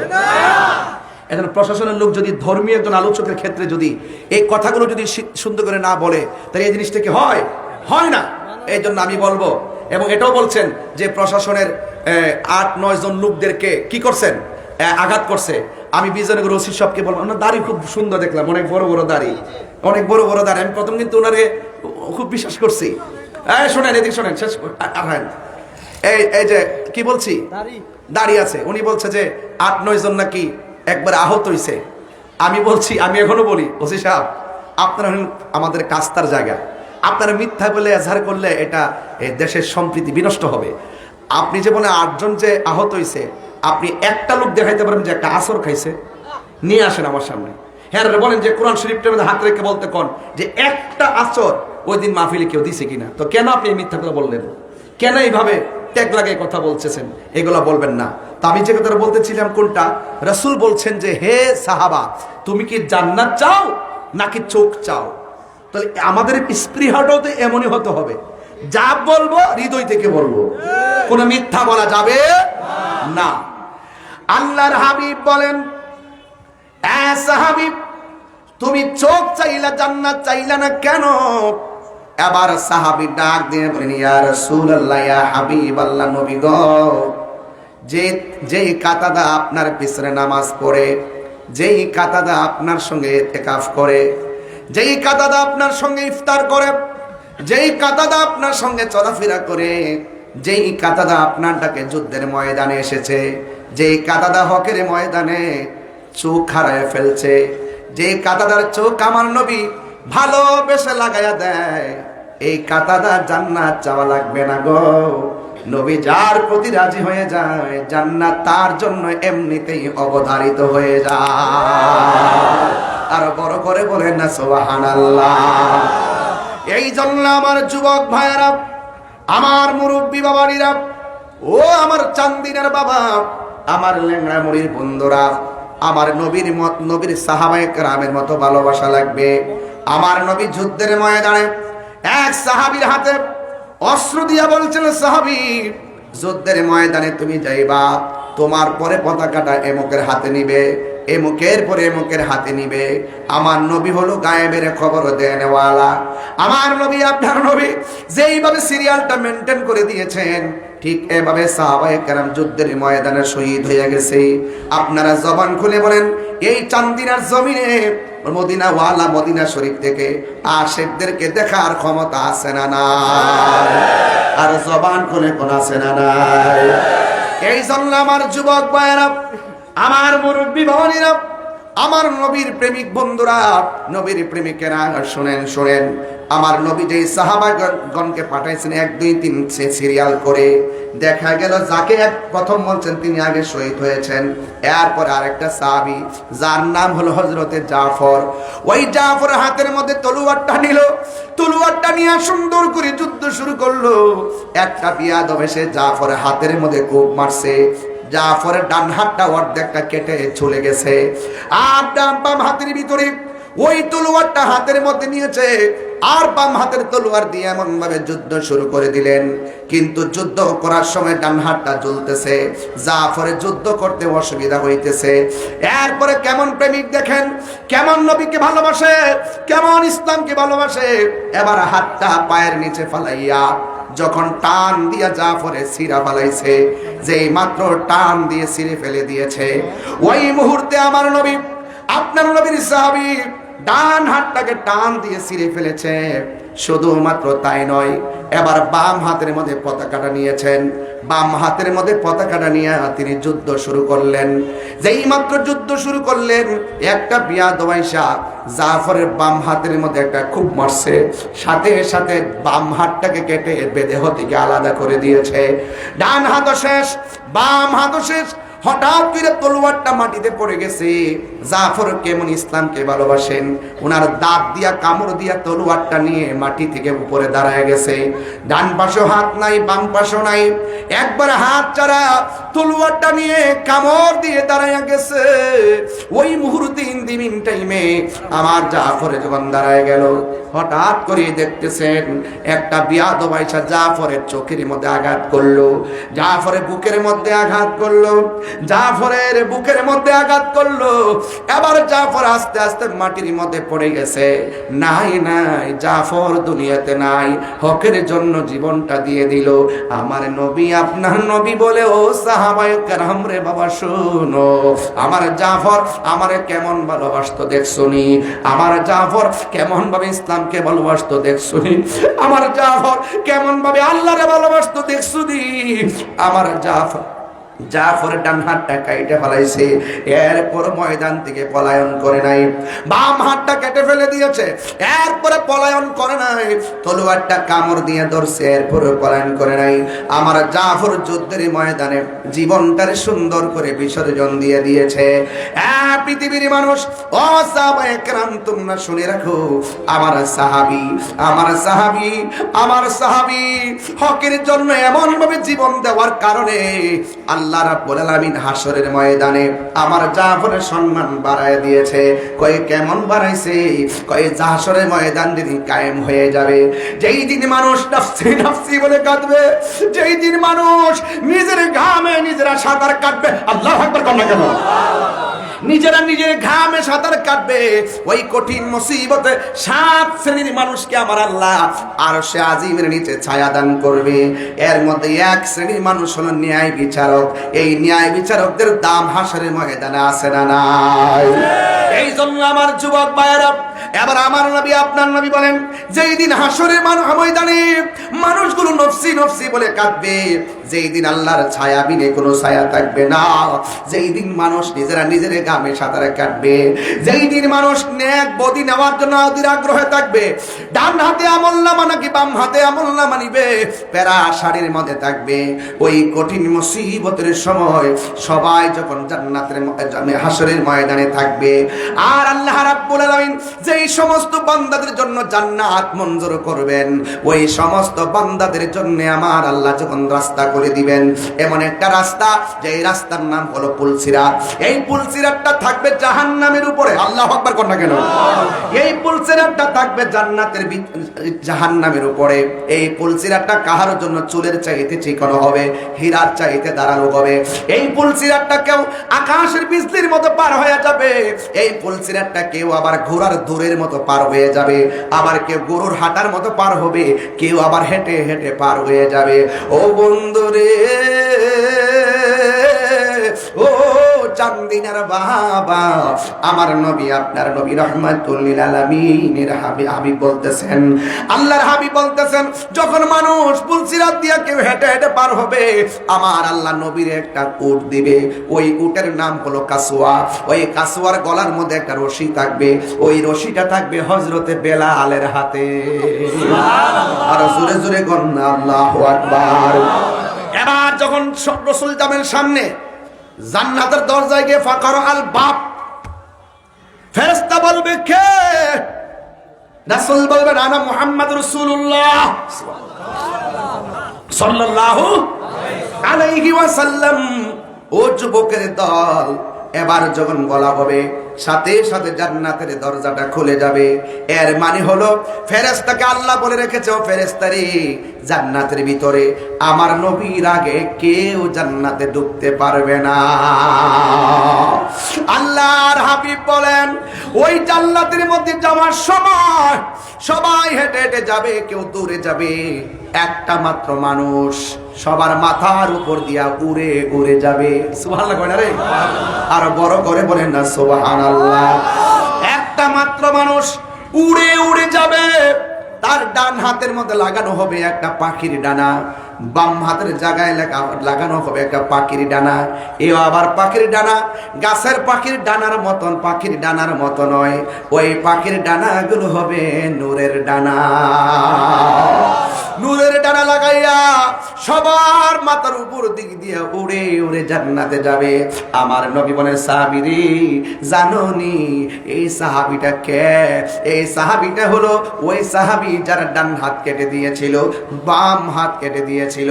এখন প্রশাসনের লোক যদি ধর্মীয় একজন আলোচকের ক্ষেত্রে যদি এই কথাগুলো যদি সুন্দর করে না বলে, তাহলে এই জিনিসটা কি হয় না। এই জন্য আমি বলবো, এবং এটাও বলছেন যে প্রশাসনের 8-9 জন লোকদেরকে কি করছেন, আঘাত করছে। আমি বিজয়নগর ওসি সাহেবকে বলবো, আপনার দাড়ি খুব সুন্দর দেখলাম, অনেক বড় বড় দাড়ি। আমি প্রথম কিন্তু ওনারে খুব বিশ্বাস করছি। শোনেন, এদিকে শোনেন, শেষ এই যে কি বলছি, দাড়ি আছে। উনি বলছে যে 8-9 জন নাকি একবার আহত হইছে। আমি বলছি, আমি এখনো বলি, ওসি সাহেব আপনারা আমাদের কাস্তার জায়গা, আপনারা মিথ্যা বলে এজাহার করলে এটা দেশের সম্প্রীতি বিনষ্ট হবে। আপনি যে বলে 8 জন যে আহত হইছে, আপনি একটা লোক দেখাইতে পারেন যে একটা আসর খাইছে, নিয়ে আসেন আমার সামনে। হ্যাঁ, বলেন যে কোরআন শরীফটার মধ্যে হাত রেখে বলতে কোন যে একটা আসর ওই দিন মাহফিলে কেউ দিছে কিনা। তো কেন আপনি এই মিথ্যা কথা বললেন? কেন এইভাবে ট্যাগ লাগিয়ে কথা বলছেন? এগুলা বলবেন না। তা আমি যে কথাটা বলতেছিলাম কোনটা, রাসূল বলছেন যে হে সাহাবা, তুমি কি জান্নাত চাও নাকি চোখ চাও? তাহলে আমাদের স্পৃহাটাও তো এমনই হতে হবে, যা বলবো হৃদয় থেকে বলবো, কোনো মিথ্যা বলা যাবে না। আল্লাহর হাবিব বলেন, এ সাহাবী, তুমি চোখ চাইলা জান্নাত চাইলা না কেন? এবার সাহাবী ডাক দিয়ে বলেন, ইয়া রাসূলুল্লাহ, ইয়া হাবিবাল্লাহ, নবী গো, যেই কাতাদা আপনার পিছনে নামাজ পড়ে, যেই কাতাদা আপনার সঙ্গে ইতিকাফ করে, যেই কাতাদা আপনার সঙ্গে ইফতার করে, যেই কাতাদা আপনার সঙ্গে চলাফেরা করে, যেই কাতাদা আপনার ডাকে যুদ্ধের ময়দানে এসেছে, যেই কাতাদা হকের ময়দানে চোখ হারায় ফেলছে, যে কাতাদার চোখ আমার নবী ভালোবেসে লাগাইয়া দেয়, এই কাতাদা জান্নাত চাওয়া লাগবে না গো। নবী যার প্রতি রাজি হয়ে যায়, জান্নাত তার জন্য এমনিতেই অবধারিত হয়ে যায়। আর বড় করে বলেন না সুবহানাল্লাহ। এই জন্য আমার যুবক ভাইয়েরা, আমার মুরব্বী বাবারা, ও আমার চান্দিনার বাবা, আমার ল্যাংড়া মুড়ির বন্ধুরা, আমার নবীর সাহাবায়ে কেরামের মতো ভালোবাসা লাগবে। আমার নবী যুদ্ধের ময়দানে এক সাহাবীর হাতে অস্ত্র দিয়া বলছেন, সাহাবী যুদ্ধের ময়দানে তুমি যাইবা, তোমার পরে পতাকাটা এমুকের হাতে নিবে, এমুকের পরে এমুকের হাতে নিবে। আমার নবী হলো গায়েবের খবর দেনেওয়ালা। আমার নবী, আপনার নবী যেইভাবে সিরিয়ালটা মেনটেন করে দিয়েছেন, ঠিক এভাবে সাহাবায়ে কেরাম যুদ্ধের ময়দানে শহীদ হয়ে গেছে। আপনারা জবান খুলে বলেন, এই চান্দিনার জমিনে মদিনা ওয়ালা মদিনা শরীফ থেকে আশেকদেরকে দেখার ক্ষমতা আছে না নাই? আর জবান খুলে কোন আছে না নাই? এই জন্য আমার যুবক ভাইয়েরা, আমার মুরব্বী ভবানীরা, আমার নবীর প্রেমিক বন্ধুরা, নবীর প্রেমিকেরা, শুনেন শুনেন, আমার নবী যেই সাহাবাগণকে পাঠাইছেন 1 2 3 সিরিয়াল করে, দেখা গেল যাকে প্রথম বলছেন তিনি আগে শহীদ হয়েছেন। এরপর আরেকটা সাহাবী যার নাম হলো হযরতে জাফর, ওই জাফর হাতের মধ্যে তলোয়ারটা নিল, তলোয়ারটা নিয়ে সুন্দর করে যুদ্ধ শুরু করলো। একটা বিয়াদব এসে জাফর হাতের মধ্যে কোপ মারছে, জাফরের ডান হাতটা অর্ধেকটা কেটে চলে গেছে। আর বাম হাতের ভিতরে ওই তলোয়ারটা হাতের মধ্যে নিয়েছে, আর বাম হাতের তলোয়ার দিয়ে এমন ভাবে যুদ্ধ শুরু করে দিলেন। কিন্তু যুদ্ধ করার সময় ডান হাতটা জ্বলতেছে, জাফরের যুদ্ধ করতে অসুবিধা হইতেছে। এরপরে কেমন প্রেমিক দেখেন, কেমন নবীকে ভালোবাসে, কেমন ইসলামকে ভালোবাসে। এবার হাতটা পায়ের নিচে ফালাইয়া যখন টান দিয়া জাফরে সিরা ফালাইছে, যেই মাত্র টান দিয়ে সিরে ফেলে দিয়েছে, ওই মুহূর্তে আমার নবী, আপনার নবীর সাহাবী ডান হাতটাকে টান দিয়ে ছিঁড়ে ফেলেছে। শুধুমাত্র তাই নয়, এবার বাম হাতের মধ্যে পতাকাটা নিয়েছেন, বাম হাতের মধ্যে পতাকাটা নিয়ে তিনি যুদ্ধ শুরু করলেন। যেই মাত্র যুদ্ধ শুরু করলেন, একটা বিয়াদব আইসা জাফরের বাম হাতের মধ্যে একটা খুব মারছে, সাথে সাথে বাম হাতটাকে কেটে দেহ থেকে আলাদা করে দিয়েছে। ডান হাতও শেষ, বাম হাতও শেষ। হঠাৎ করে তলোয়ারটা মাটিতে পড়ে গেছে। জাফর কেমন ইসলামকে ভালোবাসেন, ওনার দাঁত দিয়া কামড় দিয়া তলোয়ারটা নিয়ে মাটি থেকে উপরে দাঁড়ায় গেছে। ডান পাশে হাত নাই, বাম পাশে নাই, একবার হাত ছাড়া তলোয়ারটা নিয়ে কামড় দিয়ে দাঁড়ায় গেছে। ওই মুহূর্তে ইন্দিমিন টাইমে আমার জাফরে যখন দাঁড়ায় গেল, হঠাৎ করে দেখতেছেন একটা বিয়াদব আইসা জাফরের চোখের মধ্যে আঘাত করলো, জাফরের বুকের মধ্যে আঘাত করলো, জাফরের বুকের মধ্যে আঘাত করলো। এবার জাফর আস্তে আস্তে মাটির মধ্যে পড়ে গেছে। নাই নাই, জাফর দুনিয়াতে নাই, হকের জন্য জীবনটা দিয়ে দিল। আমার নবী, আপনার নবী বলে, ও সাহাবায়ে কেরাম রে বাবা শোনো, আমার জাফর আমারে কেমন ভালোবাসতো দেখছুনি, আমার জাফর কেমন ভাবে ইসলামকে ভালোবাসতো দেখছুনি, আমার জাফর কেমন ভাবে আল্লাহরে ভালোবাসতো দেখছুনি। আমার জাফরের ডান হাতটা কেটে ফেলাইছে, এরপর ময়দান থেকে পলায়ন করে নাই। বাম হাতটা কেটে ফেলে দিয়েছে, এরপরে পলায়ন করে নাই। তলোয়ারটা কামড় দিয়ে ধরছে, এরপরে পলায়ন করে নাই। আমার জাফর যুদ্ধের ময়দানে জীবনটারে সুন্দর করে বিসর্জন দিয়ে দিয়েছে। পৃথিবীর মানুষ, ও সাহাবায়ে কেরাম, তোমরা শুনে রাখো, আমার সাহাবী, আমার সাহাবী, আমার সাহাবী হকের জন্য এমন ভাবে জীবন দেওয়ার কারণে আল্লাহ রাব্বুল আলামিন হাসরের ময়দানে আমার জাফরের সম্মান বাড়ায় দিয়েছে। কয় কেমন বাড়াইছে? কয় হাসরের ময়দান যেদিন কায়েম হয়ে যাবে, যেই দিন মানুষ নাফসি নাফসি বলে কাঁদবে, যেই দিন মানুষ নিজের ঘামে নিজেরা সাঁতার কাটবে, আল্লাহু আকবার কর না কেন, নিজেরা নিজের ঘামে সাঁতার কাটবে, ওই কঠিন মুসিবতে 7 শ্রেণীর মানুষকে আমার আল্লাহ আরশে আজিমের নিচে ছায়া দান করবে। এর মধ্যে 1 শ্রেণীর মানুষ হলো ন্যায় বিচারক। এই ন্যায় বিচারকদের দাম হাসরের ময়দানে আছে না নাই? এই জন্য আমার যুবক ভাইয়েরা, এবার আমার নবী, আপনার নবী বলেন, যেই দিন হাসরের ময়দানে মানুষগুলো নফসি নফসি বলে কাঁদবে, যেই দিন আল্লাহর ছায়া বিনে কোনো ছায়া থাকবে না, যেই দিন মানুষ নিজেরা নিজের ঘামে সাঁতারে কাটবে, যেই দিন মানুষ নেক বদি নেওয়ার জন্য অধীর আগ্রহে থাকবে, ডান হাতে আমলনামা নাকি বাম হাতে আমলনামা নিবে, প্যারা শাড়ির মধ্যে থাকবে, ওই কঠিন মুসিবতের সময় সবাই যখন জান্নাতের হাসরের ময়দানে থাকবে, আর আল্লাহ রাব্বুল আলামিন যেই যেই সমস্ত বান্দাদের জন্য জান্নাত মঞ্জুর করবেন, ওই সমস্ত বান্দাদের জন্য আমার আল্লাহ যখন রাস্তা করে দিবেন, এমন একটা রাস্তা যেই রাস্তার নাম হলো পুলসিরাত। এই পুলসিরাতটা থাকবে জাহান্নামের উপরে। আল্লাহু আকবার কোন না কেন? এই পুলসিরাতটা থাকবে জান্নাতের জাহান্নামের উপরে। এই পুলসিরাতটা কাহার জন্য চুলের চাইতে চিকন হবে, হীরার চাইতে ধারালো হবে। এই পুলসিরাতটা কেউ আকাশের বিজলির মতো পার হয়ে যাবে। এই পুলসিরাতটা কেউ আবার ঘোড়ার দূরের মতো পার হয়ে যাবে, আবার কেউ গরুর হাঁটার মতো পার হবে, কেউ আবার হেঁটে হেঁটে পার হয়ে যাবে। ও বন্ধুরে, ও চান্দিনার বাবা, আমার নবী, আপনার নবী রাহমাতুল লিল আলামিনের হাবিব বলতেছেন, আল্লাহর হাবিব বলতেছেন, যখন মানুষ পুলসিরাত দিয়ে কেউ হেঁটে হেঁটে পার হবে, আমার আল্লাহ নবীর একটা উট দিবে। ওই উটের নাম হলো কাসওয়া। ওই কাসওয়ার গলার মধ্যে একটা রশি থাকবে, ওই রশিটা থাকবে হযরতে বেলালের হাতে। আর জোরে জোরে গন্না আল্লাহু আকবার। এবার যখন রাসূল যাবেন সামনে, জান্নাতের দরজায় গিয়ে ফাকার আল বাব, ফেরেশতা বলবে কে? রাসূল বলবেন আনা মুহাম্মদ রাসূলুল্লাহ সাল্লাল্লাহু আলাইহি ওয়াসাল্লাম। ও যুবকের দল, এবার যখন বলা হবে, সাথে সাথে জান্নাতের দরজাটা খুলে যাবে। এর মানে হলো ফেরেশতাকে আল্লাহ বলে রেখেছে, ও ফেরেশতারে, জান্নাতের ভিতরে আমার নবীর আগে কেউ জান্নাতে ঢুকতে পারবে না। আল্লাহর হাবিব বলেন, ওই জান্নাতের মধ্যে যাওয়ার সময় সবাই হেঁটে হেঁটে যাবে, কেউ দূরে যাবে। একটা মাত্র মানুষ সবার মাথার উপর দিয়া উড়ে উড়ে যাবে। সুবহানাল্লাহ কয় না রে? আর বড় করে বলেন না সুবহানাল্লাহ। একটা মাত্র মানুষ উড়ে উড়ে যাবে। তার ডান হাতের মধ্যে লাগানো হবে একটা পাখির ডানা, বাম হাতের জায়গায় লাগানো হবে একটা পাখির ডানা। এও আবার পাখির ডানা গাছের পাখির ডানার মতন, পাখির ডানার মতো নয়। ওই পাখির ডানাগুলো হবে নূরের ডানা। নূরের ডানা লাগাইয়া সবার মাথার উপর দিক দিয়ে উড়ে উড়ে জান্নাতে যাবে। আমার নবী বলেন, সাহাবীরে, জানোনি এই সাহাবীটা কে? এই সাহাবীটা হলো ওই সাহাবী যার ডান হাত কেটে দিয়েছিল, বাম হাত কেটে দিয়েছিল।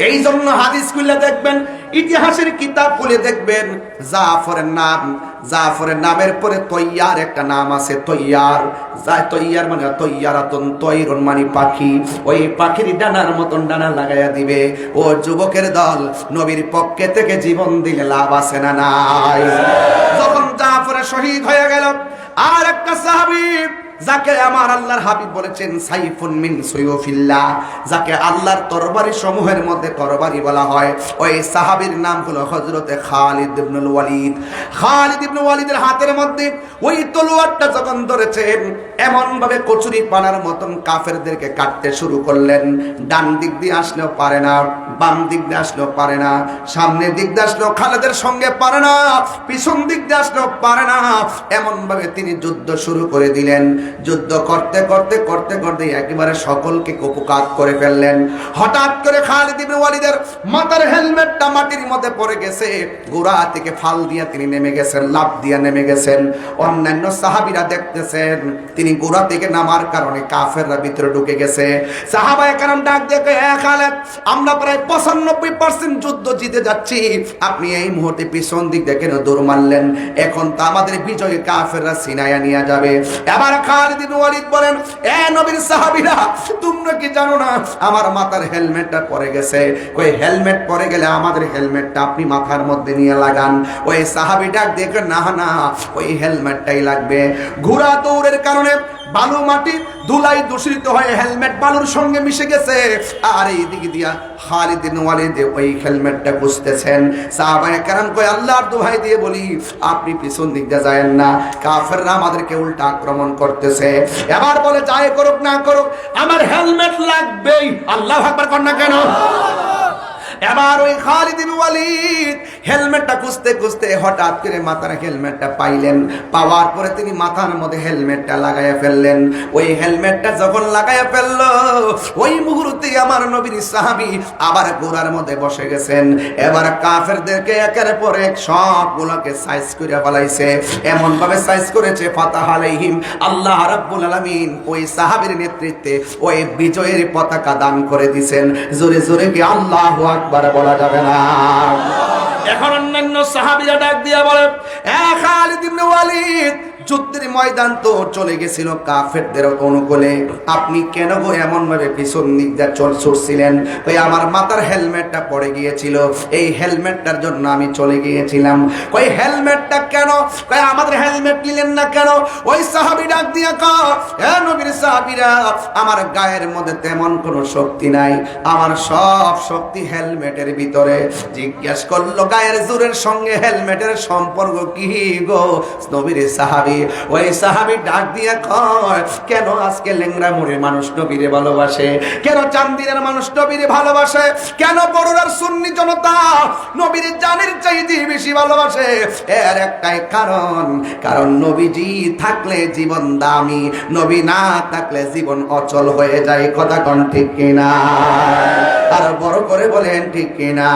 এই জন্য হাদিস খুলে দেখবেন, ইতিহাসের কিতাব খুলে দেখবেন, জাফরের নাম, জাফরের নামের পরে তৈয়ার একটা নাম আছে, তৈয়ার। তৈয়ার মানে তৈয়ারাতুন, তৈরুন মানে পাখি। ওই পাখির ডানার মতন ডানা লাগাইয়া দিবে। ও যুবকের দল, নবীর পক্ষে থেকে জীবন দিলে লাভ আছে না নাই? যখন জাফর শহীদ হয়ে গেল, আর একটা সাহাবী যাকে আমার আল্লাহর হাবিব বলেছেন সাইফুন মিন সুয়ুফিল্লাহ, যাকে আল্লাহর তরবারি সমূহের মধ্যে তরবারি বলা হয়, ওই সাহাবীর নাম হলো হযরতে খালিদ ইবনুল ওয়ালিদ। খালিদ ইবনে ওয়ালিদের হাতের মধ্যে ওই তলোয়ারটা যখন ধরেছেন, এমন ভাবে কচুরি পানার মতন কাফেরদেরকে কাটতে শুরু করলেন। ডান দিক দিয়ে আসলেও পারে না, বাম দিক দিয়ে আসলেও পারে না, সামনের দিক দিয়ে আসলেও খালেদের সঙ্গে পারে না, পিছন দিক দিয়ে আসলেও পারে না। এমন ভাবে তিনি যুদ্ধ শুরু করে দিলেন। যুদ্ধ করতে করতে করতে করতে একেবারে সকলকে কুপকাত করে ফেললেন। হঠাৎ করে খালিদ ইবনে ওয়ালিদের মাথার হেলমেটটা মাটির মধ্যে পড়ে গেছে। গোড়া থেকে ফাল দিয়া তিনি নেমে গেছেন, লাফ দিয়া নেমে গেছেন। অন্যান্য সাহাবীরা দেখতেছেন তিনি গোড়া থেকে নামার কারণে কাফেররা ভিতরে ঢুকে গেছে। সাহাবায়ে কেরাম ডাক দিয়ে কয়, খালিদ, আমরা প্রায় 95% যুদ্ধ জিতে যাচ্ছি, আপনি এই মুহূর্তে পিছন দিক দিয়ে কেন দৌড় মারলেন? এখন তো আমাদের বিজয় কাফেররা ছিনাইয়া নিয়ে যাবে। এবার খালিদ ইবনে ওয়ালিদ বলেন, এ নবীর সাহাবীরা, তোমরা কি জানো না আমার মাথার হেলমেটটা পড়ে গেছে? ওই হেলমেট পড়ে গেলে আমাদের হেলমেটটা আপনি মাথার মধ্যে নিয়ে লাগান। ওই সাহাবীটা দেখে, না না, ওই হেলমেটটাই লাগবে। ঘোড়া দৌড়ের কারণে বালু মাটি ধুলাই দূষিত হয়ে হেলমেট বালুর সঙ্গে মিশে গেছে। আর এই দিক দিয়া খালিদ ইবনে ওয়ালিদ ওই হেলমেটটা খুঁজতেছেন। সাহাবায়ে কেরাম কয়, আল্লাহর দোহাই দিয়ে বলি, আপনি পিছন দিক দিয়ে যায়েন না, কাফেররা আমাদেরকে উল্টা আক্রমণ করতেছে। এবার বলে, যাই করুক না করুক, আমার হেলমেট লাগবেই। আল্লাহু আকবার কর না কেন? এবার ওই খালিদ ইবনে ওয়ালিদ ওয়ালিদ হেলমেটটা খুঁজতে খুঁজতে হঠাৎ করে মাথার হেলমেটটা পাইলেন। পাওয়ার পরে তিনি মাথার মধ্যে হেলমেটটা লাগাইয়া ফেললেন। ওই হেলমেটটা যখন লাগাইয়া ফেললো, ওই মুহূর্তে আমার নবীর সাহাবী আবার ঘোড়ার মধ্যে বসে গেছেন। এবার কাফেরদেরকে একের পর এক সবগুলোকে সাইজ করে ফেলাইছে। এমন ভাবে সাইজ করেছে, ফাতাহ আলাইহিম, আল্লাহ রাব্বুল আলামিন ওই সাহাবীর নেতৃত্বে ওই বিজয়ের পতাকা দান করে দিবেন। জোরে জোরে কি আল্লাহু আকবার বলা যাবে না? এখন অন্যান্য সাহাবীরা ডাক দিয়া বলে, এ খালিদ ইবনে ওয়ালিদ, যুদ্ধের ময়দান তো চলে গেছিল কাফেরদের অনুকূলে, আপনি কেন গো এমন ভাবে পিছন দিক দিয়ে ছুটছিলেন? ওই আমার মাথার হেলমেটটা পড়ে গিয়েছিল, এই হেলমেটটার জন্য আমি চলে গিয়েছিলাম। ওই হেলমেটটা কেন? কই আমাদের হেলমেট নিলেন না কেন? ওই সাহাবী ডাক দিয়া কয়, এ নবীর সাহাবীরা, আমার গায়ের মধ্যে তেমন কোনো শক্তি নাই, আমার সব শক্তি হেলমেটের ভিতরে। জিজ্ঞেস করলো, গায়ের জোরের সঙ্গে হেলমেটের সম্পর্ক কি গো নবীর সাহাবী? ওই সাহাবী ডাক দিয়া কয়, কেন আজকে লেংরা মুড়ির মানুষ নবীরে ভালোবাসে? কেন চান্দিনের মানুষ নবীরে ভালোবাসে? কেন বড়রার সুন্নি জনতা নবীর জানের চাইতে বেশি ভালোবাসে? এর একটাই কারণ, কারণ নবীজি থাকলে জীবন দামি, নবী না থাকলে জীবন অচল হয়ে যায়। কথা কোন ঠিক কিনা? আর বড় করে বলেন ঠিক কিনা?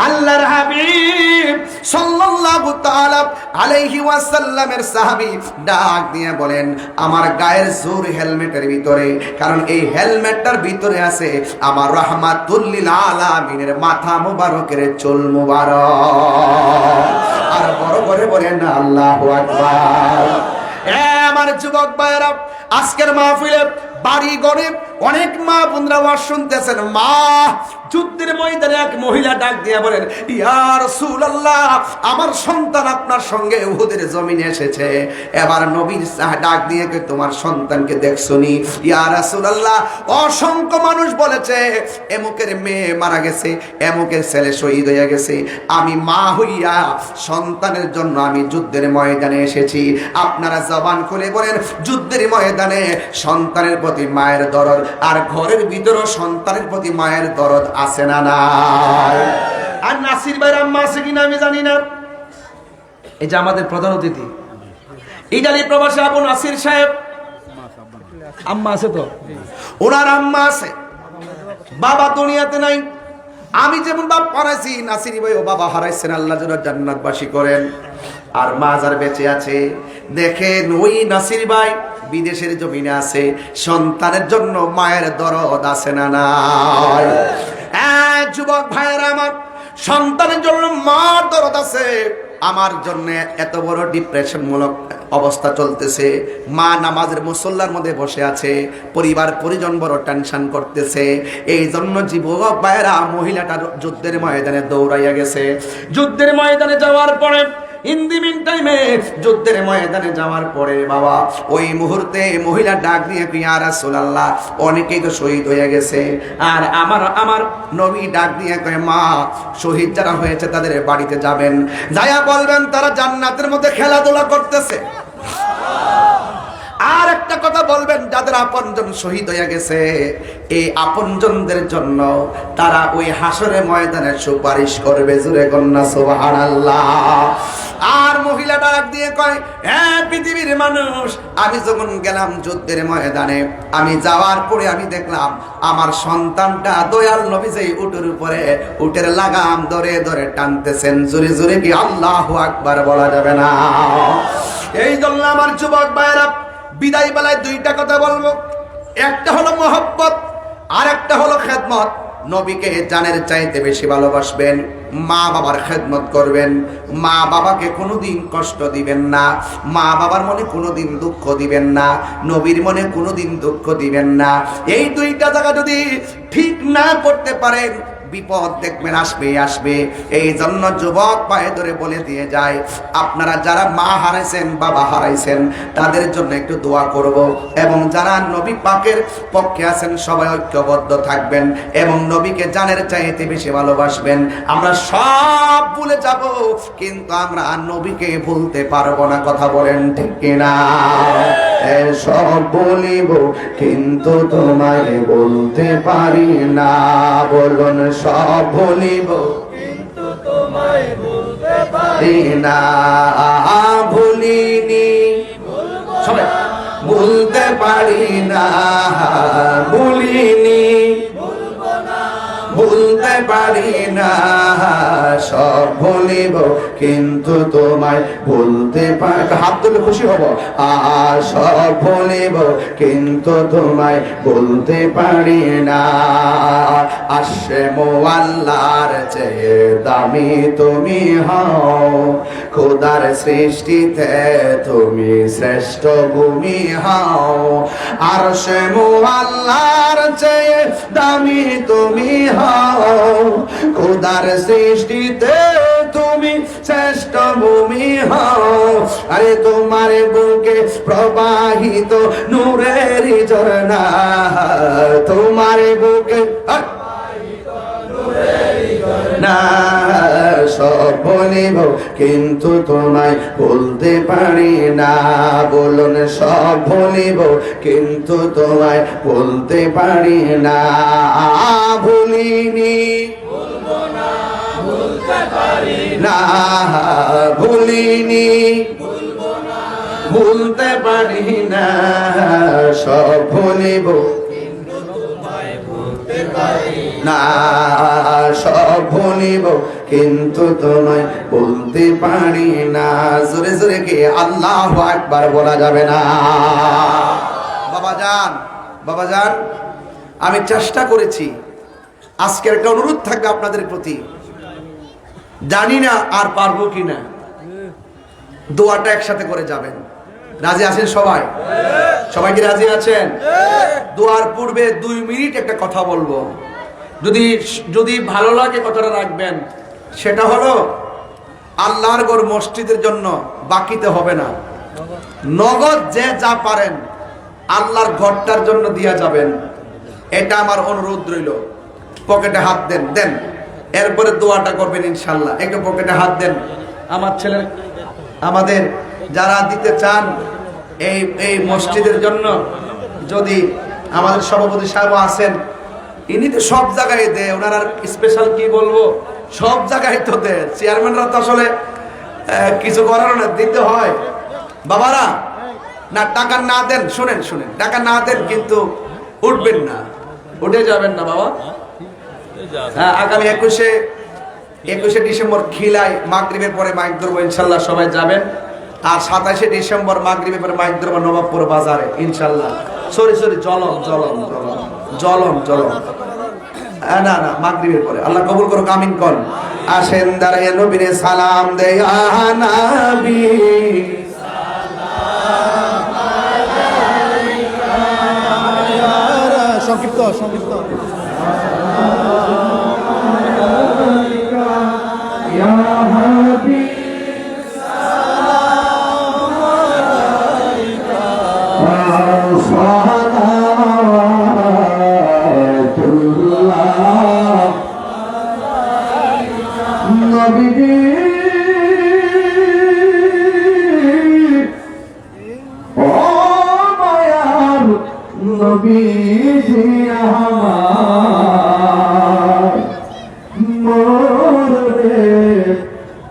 আল্লাহর হাবিব সাল্লাল্লাহু তাআলা আলাইহি ওয়াসাল্লামের সাহাবী ডাক দিয়ে বলেন, আমার গায়ের জোর হেলমেটের ভিতরে, কারণ এই হেলমেটটার ভিতরে আছে আমার রাহমাতুল লিল আলামিনের মাথা মুবারকের চুল মুবারক। আর বড় করে বলেন আল্লাহু আকবার। এ আমার যুবক ভাইরা, আজকের মাহফিলে বাড়ি গরিব অনেক মা বোনরা ওয়াজ শুনতেছেন। মা, যুদ্ধের ময়দানে এক মহিলা ডাক দিয়ে বলেন, ইয়া রাসূলুল্লাহ, আমার সন্তান আপনার সঙ্গে উহুদের জমিনে এসেছে। এবার নবীর ডাক দিয়ে কই, তোমার সন্তানকে দেখছনি? ইয়া রাসূলুল্লাহ, অসংখ্য মানুষ বলেছে এমুকের মেয়ে মারা গেছে, এমুকের ছেলে শহীদ হয়ে গেছে। আমি মা হইয়া সন্তানের জন্য আমি যুদ্ধের ময়দানে এসেছি। আপনারা জবান খুলে বলেন, যুদ্ধের ময়দানে সন্তানের প্রতি মায়ের দরদ, আর ঘরের ভিতরে সন্তানের প্রতি মায়ের দরদ আছে না নাই? আর নাসির ভাইয়ের আম্মা আছে কিনা আমি জানি না। এই যে আমাদের প্রধান অতিথি ইটালি প্রবাসী আবু নাসির সাহেব, আম্মা আছে তো? ওনার আম্মা আছে, বাবা দুনিয়াতে নাই। আমি যেমন বাপ হারাইছি, নাসির ভাইও বাবা হারাইছেন, আল্লাহ যেন জান্নাতবাসী করেন। আর মা যার বেঁচে আছে, দেখেন ওই নাসির ভাই বিদেশের জমিনে আছে, সন্তানের জন্য মায়ের দরদ আছে না নাই? যুবক ভাইয়েরা আমার, সন্তানের জন্য মার দরদ আছে। আমার জন্য এত বড় ডিপ্রেশন মূলক অবস্থা চলতেছে, মা নামাজের মুসল্লার মধ্যে বসে আছে, পরিবার পরিজন বড় টেনশন করতেছে। এই জন্য যুবক ভাইয়েরা, মহিলাটা যুদ্ধের ময়দানে দৌড়াইয়া গেছে। যুদ্ধের ময়দানে যাওয়ার পরে, ইন দি মিন টাইমে, যুদ্ধের ময়দানে যাওয়ার পরে বাবা, ওই মুহূর্তে মহিলা ডাক দিয়ে, ইয়া রাসূলুল্লাহ, অনেকেই তো শহীদ হয়ে গেছে, আর আমার নবী ডাক দিয়ে কয়, মা, শহীদ যারা হয়েছে তাদের বাড়িতে যাবেন, যায়া বলবেন তারা জান্নাতের মধ্যে খেলাধুলা করতেছে। আর একটা কথা বলবেন, যাদের আপনজন শহীদ হয়ে গেছে, এই আপনজনদের জন্য তারা ওই হাসরের ময়দানে সুপারিশ করবে। জোরে কন্যা সুবহানাল্লাহ। আর মহিলা ডাক দিয়ে কয়, হ্যাঁ পৃথিবীর মানুষ, আমি যখন গেলাম যুদ্ধের ময়দানে, আমি যাওয়ার পরে আমি দেখলাম আমার সন্তানটা দয়াল নবী যে উটের উপরে, উটের লাগাম ধরে ধরে টানতেছেন। জোরে জোরে কি আল্লাহু আকবার বলা যাবে না? এই জন্য আমার যুবক ভাইরা, বিদায় বেলায় দুইটা কথা বলবো। একটা হলো মহব্বত, আর একটা হলো খেদমত। নবীকে জানের চাইতে বেশি ভালোবাসবেন, মা বাবার খেদমত করবেন, মা বাবাকে কোনোদিন কষ্ট দিবেন না, মা বাবার মনে কোনোদিন দুঃখ দিবেন না, নবীর মনে কোনোদিন দুঃখ দিবেন না। এই দুইটা জায়গা যদি ঠিক না করতে পারেন, বিপদ দেখবেন আসবে আসবে। এই জন্য যুবক পায়ে ধরে বলে দিয়ে যায়, আপনারা যারা মা হারাইছেন, বাবা হারাইছেন, তাদের জন্য একটু দোয়া করব, এবং যারা নবী পাকের পক্ষে আছেন সবাই ঐক্যবদ্ধ থাকবেন, এবং নবীকে জানের চাইতে বেশি ভালোবাসবেন। আমরা সব ভুলে যাব, কিন্তু আমরা নবীকে ভুলতে পারবো না। কথা বলেন ঠিক কিনা? সব বলিব কিন্তু তোমায় বলতে পারি না। বলুন, সব বলিব না ভুলিনি সবাই ভুলতে পারি না ভুলিনি ভুলতে পারি না সব ভুলিব কিন্তু তোমায় ভুলতে পারি হাত তুলে খুশি হব আর সব ভুলিব কিন্তু তোমায় ভুলতে পারি না আসে মোয়াল্লার চেয়ে দামি তুমি হও খোদার সৃষ্টিতে তুমি শ্রেষ্ঠ ভূমি হও আর সে মোয়াল্লার চেয়ে দামি তুমি খোদার সৃষ্টিতে তুমি শ্রেষ্ঠ ভূমি হও আরে তোমার বুকে প্রবাহিত নূরের ঝরনা তোমার বুকে না সব বলিব কিন্তু তোমায় বলতে পারি না বলুন সব বলিব কিন্তু তোমায় বলতে পারি না ভুলিনি না ভুলিনি ভুলতে পারি না সব ভুলিব না সব ভুলিব কিন্তু তোমায় বলতে পারি না জোরে জোরে কে আল্লাহু আকবার বলা যাবে না বাবা জান আমি চেষ্টা করেছি আজকের একটা অনুরোধ থাকবে আপনাদের প্রতি জানি না আর পারবো কিনা দোয়াটা একসাথে করে যাবেন রাজি আছেন সবাই সবাই কি রাজি আছেন দোয়ার পূর্বে 2 মিনিট একটা কথা বলবো যদি যদি ভালো লাগে কথাটা রাখবেন সেটা হলো আল্লাহর ঘর মসজিদের জন্য বাকিতে হবে না নগদ যে যা পারেন আল্লাহর ঘরটার জন্য দিয়া যাবেন এটা আমার অনুরোধ রইল পকেটে হাত দেন এরপরে দোয়াটা করবেন ইনশাআল্লাহ একটু পকেটে হাত দেন আমার ছেলের আমাদের যারা দিতে চান এই মসজিদের জন্য যদি আমাদের সভাপতি সাহেব আছেন ইনি তো সব জায়গায় দেয় ওনার আর স্পেশাল কি বলবো সব জায়গায় তো দেয় চেয়ারম্যানরা তো আসলে কিছু করার না দিতে হয় বাবারা না টাকা না দেন শুনেন টাকা না দেন কিন্তু উঠবেন না উঠে যাবেন না বাবা হ্যাঁ আগামী 21শে ডিসেম্বর খিলায় মাগরিবের পরে মাইক ধরবো ইনশাল্লাহ সবাই যাবেন আর 27শে ডিসেম্বর মাগরিবের পরে মাইক ধরবো নবাবপুর বাজারে ইনশাল্লাহ সরি জলম না মাগরিবের পরে আল্লাহ কবুল করুক আমিন কোন আসেন দাঁড়িয়ে নবীরে সালাম দেয় নবী সংক্ষিপ্ত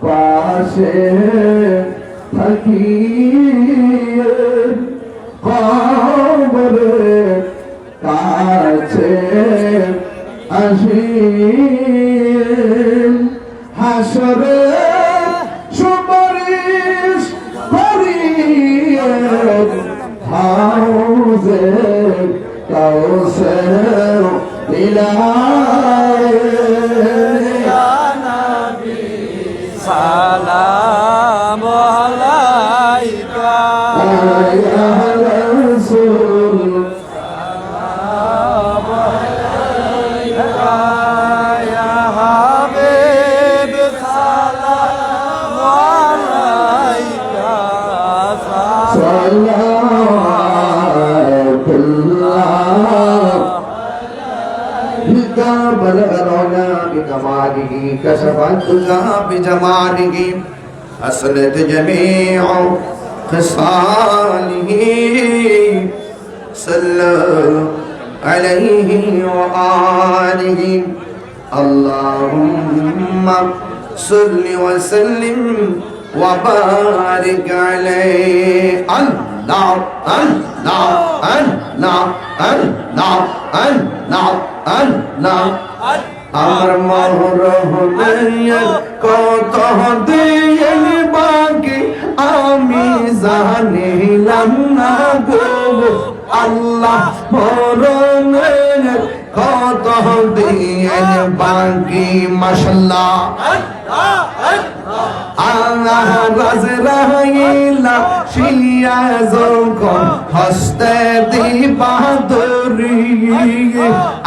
পাশে থাকি কবরে কাছে আসি হাসরে সুপারিশ করি হাউজে কাউসার বিলায় সালাম আলাইকা ইয়া রাসূল সালাম আলাইকা ইয়া হাবিব সালাম আলাইকা সাল্লাল্লাহু بلغنا بكماله كشف الدجى بجماله أسلت جميع خصاله صلى عليه وآله اللهم সাল্লি ওয়া সাল্লিম ওয়া বারিক আলাইহি আল্লাহ আল্লাহ আল্লাহ আল্লাহ আল্লাহ আল্লাহ আমার মরহমের কত দিন বাকি আমি জানিলাম না গো আল্লাহ মরহমের কত দিন বাকি মাশাআল্লাহ আল্লাহ রাজরাইলা শিয়া যখন হস্তে দিবা দরি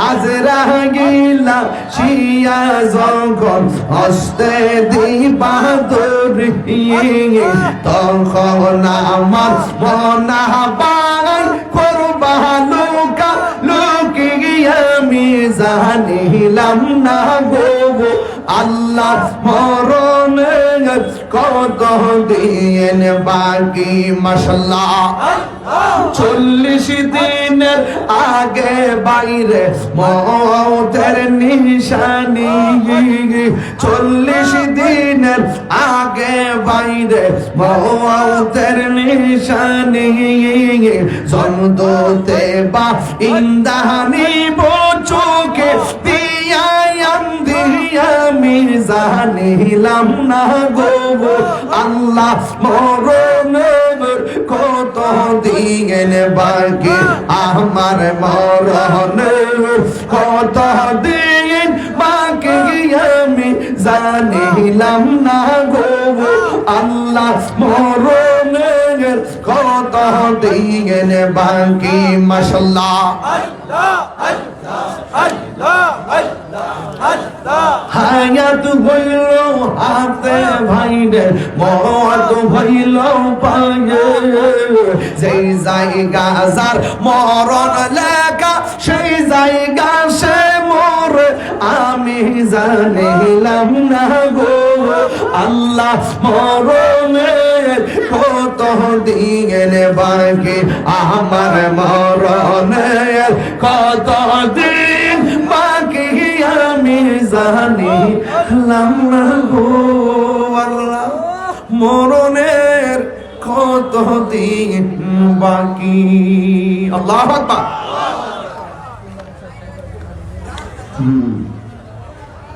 আজরাইলা শিয়া যখন হস্তে দিবা দরি তখন আমার মনা বাই করবা লুকা লুকি আমি জানিলাম না গো আল্লাহ মরণের কত দিন বাকি মাশাআল্লাহ 40 দিনের আগে বাইরে মওতের নিশানি 40 দিনের আগে বাইরে মওতের নিশানি জমদতে বা ইন্দানি বচোকে দিয়াম আমি জানিলাম না গো আল্লাহ মরণের কত দিন বাকি আমার মরণের কত দিন বাকি আমি জানিলাম না গো আল্লাহ মরণের কত দিন বাকি মাশাআল্লাহ হায়াত হইল হাতে ভাইরে মত হইল পায়ে যেই জায়গা যার মরণ লেখা সেই জায়গা সে মোর আমি জানিলাম না গো আল্লাহ মরণের কত দিন বাকি আমার মরণের কত দিন বাকি আমি জানিলাম না গো আল্লাহ মরণের কত দিন বাকি আল্লাহু আকবার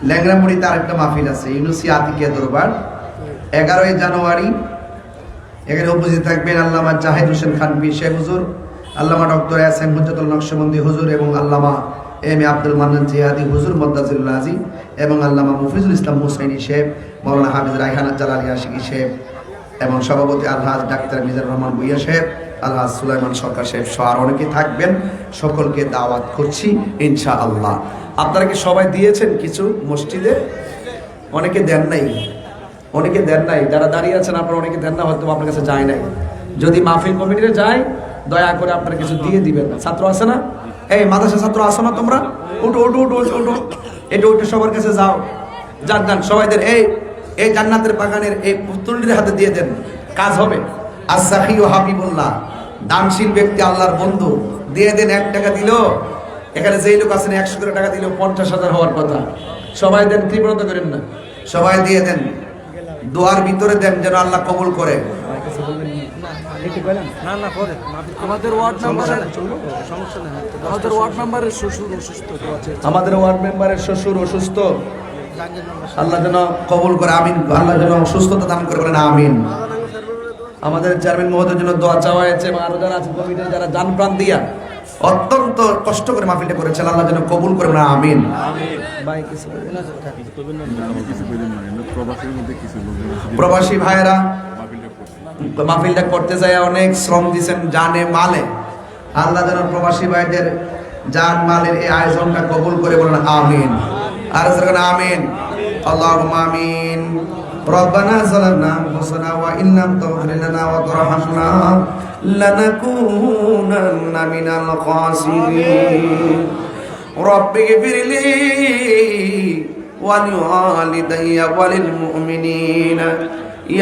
ল্যাংড়ামুড়িতে আরেকটা মাহফিল আছে ইউনুসি আতিকিয়া দরবার 11ই জানুয়ারি এখানে উপস্থিত থাকবেন আল্লামা জাহিদ হোসেন খান পীর সাহেব হুজুর আল্লামা ডক্টর এস এম হুজ্জাতুল নকশবন্দি হুজুর এবং আল্লামা এম এ আব্দুল মান্নান জিহাদি হুজুর মদ্দাজিরুল আজি এবং আল্লামা মুফিজুল ইসলাম হুসাইনি সাহেব মাওলানা হাফিজ রায়হানা জালালি আশিকি সাহেব এবং সভাপতি আলহাজ ডাক্তার মিজানুর রহমান ভুইয়া সাহেব আলহাজ সুলাইমান সরকার সাহেব সহ আর অনেকে থাকবেন সকলকে দাওয়াত করছি ইনশাআল্লাহ আপনারা কি সবাই দিয়েছেন কিছু মসজিদে অনেকে দেন নাই যারা দাঁড়িয়ে আছেন আপনারা অনেকে দেন না হয়তো আপনার কাছে যায় নাই যদি মাহফিল কমিটিতে যায় দয়া করে আপনারা কিছু দিয়ে দিবেন ছাত্র আছে না এই মাদ্রাসা ছাত্র আসো না তোমরা উঠো উঠো উঠো উঠো এটা উঠে সবার কাছে যাও যান সবাইদের এই জান্নাতের বাগানের এই পুতুলটির হাতে দিয়ে দেন কাজ হবে আসাহি ও হাবিবুল্লাহ দানশীল ব্যক্তি আল্লাহর বন্ধু দিয়ে দেন 1 টাকা দিল এখানে যেই লোক আছেন 100 করে টাকা দিল 50,000 হওয়ার কথা সবাই দেন তীব্রতা করেন না সবাই দিয়ে দেন দোয়ার ভিতরে দেন যেন আল্লাহ কবুল করে আমাদের ওয়ার্ড মেম্বারের শ্বশুর অসুস্থ আল্লাহ যেন কবুল করে আমিন আল্লাহ যেন সুস্থতা দান করে বলেন আমিন আমাদের চেয়ারম্যান মহোদয়ের জন্য দোয়া চাওয়া হয়েছে এবং আরো যারা আছে কমিটির যারা জান প্রাণ দিয়া অত্যন্ত কষ্ট করে মাহফিলটা করেছেন আল্লাহ যেন কবুল করে বলেন আমিন প্রবাসী ভাইরা মাহফিলটা করতে যায় অনেক শ্রম দিয়েছেন জানে মালে আল্লাহ যেন প্রবাসী ভাইদের জান মালের এই আয়োজনটা কবুল করে বলেন আমিন আর যেন আমিন আল্লাহুম্মা আমিন ربنا ظلمنا أنفسنا وإن لم تغفر لنا وترحمنا لنكونن من الخاسرين رب اغفر لي ولوالدي وللمؤمنين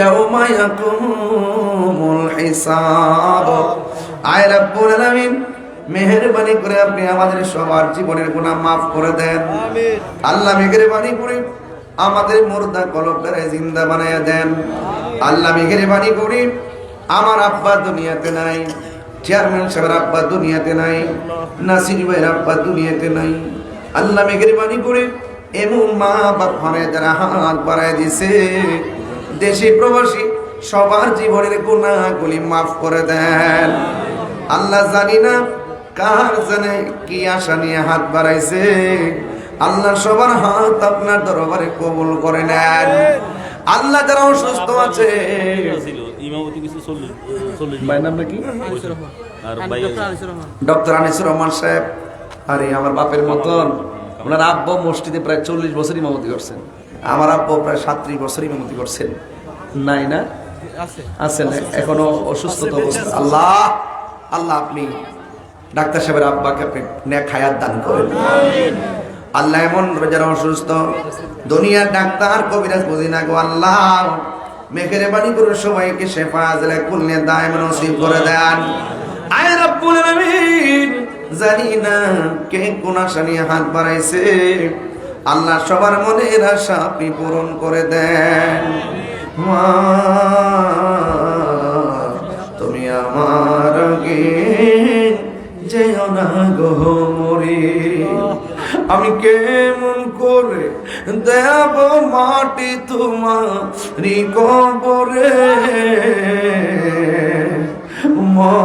يوم يقوم الحساب আয় রব্বুল আলামিন মেহেরবানি করে আপনি আমাদের সবার জীবনের গুনাহ maaf করে দেন আল্লাহ মেহেরবানি করে আমাদের মুর্দা কলবটারে জিন্দা বানায়া দেন। আল্লাহ মেহেরবানি করি, আমার আব্বা দুনিয়াতে নাই, চেয়ারম্যান সাহেবের আব্বা দুনিয়াতে নাই, নাসির ভাইয়ের আব্বা দুনিয়াতে নাই। আল্লাহ মেহেরবানি করে এমন মা বাপ হারে যারা হাত বাড়ায় দিছে, দেশি প্রবাসী সবার জীবনের গুনাহগুলি মাফ করে দেন। আল্লাহ জানি না কার জানে কি আশা নিয়ে হাত বাড়াইছে, আল্লাহ সবার হাত আপনার দরবারে কবুল করে নেন। আল্লাহ যারা অসুস্থ আছে, ডক্টর আনিসুর রহমান সাহেব, আরে আমার বাপের মতন, ওনার আব্বা মসজিদে প্রায় 40 বছর ইমামতি করছেন, আমার আব্বা প্রায় 37 বছর ইমামতি করছেন। নাই না আছেন এখনো অসুস্থতা অবস্থা। আল্লাহ আল্লাহ আপনি ডাক্তার সাহেবের আব্বাকে আপনি নেক হায়াত দান করেন। আল্লাহ এমন যারা অসুস্থ, দুনিয়ার ডাক্তার কবিরাজ বুঝি না গো আল্লাহ, মেহেরবানি করে সবাইকে শেফা আজলে কুল্লে দায়েম নসিব করে দেন। আয় রব্বুল আলামিন, জানি না কে কোন আশা নিয়ে হাত বাড়াইছে, আল্লাহ সবার মনের আশা আপনি পূরণ করে দেন। মা তুমি আমার আগে যেও না গো মরে, আমি কেমন করে দেব মাটি তোমারি কবরে। মা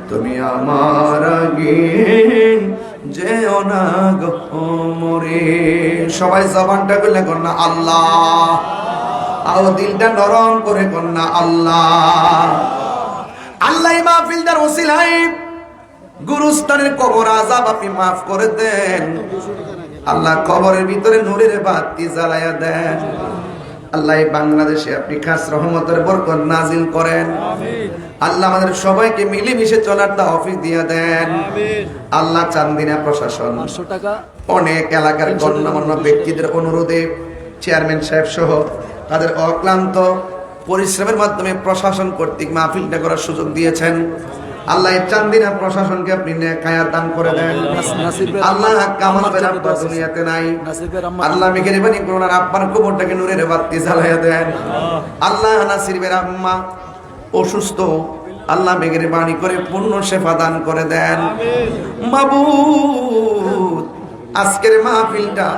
তুমি আমার আগে যেও না গো মরে। সবাই জবানটা করলে কন্যা আল্লাহ, আর দিলটা নরম করে কন্যা আল্লাহ। আল্লাহ মাহফিলদার ওসিলাই গুরুস্থানের কবর আযাব আপনি মাফ করে দেন। আল্লাহ কবরের ভিতরে নূরের বাতি জ্বালায়া দেন। আল্লাহ বাংলাদেশে আপনি খাস রহমতের বরকত নাজিল করেন। আল্লাহ আমাদের সবাইকে মিলেমিশে চলার তৌফিক দিয়ে দেন। আল্লাহ চান্দিনা প্রশাসন অনেক এলাকার গণ্যমান্য ব্যক্তিদের অনুরোধে চেয়ারম্যান সাহেব সহ তাদের অক্লান্ত পরিশ্রমের মাধ্যমে প্রশাসন কর্তৃক মাহফিলটা করার সুযোগ দিয়েছেন। আল্লাহ চান্দিনা প্রশাসনকে আপনি নেক হায়াত দান করে দেন। আল্লাহ কামাল ভাইয়ের আব্বা দুনিয়াতে নাই, আল্লাহ মেহেরবানি করুন আর আব্বার কবরটাকে নূরের বাতি জ্বালায়া দেন। আল্লাহ নাসির ভাইয়ের আম্মা অসুস্থ, আল্লাহ মেহেরবানি করে পূর্ণ শেফা দান করে দেন। মাবুদ আজকের মাহফিলটা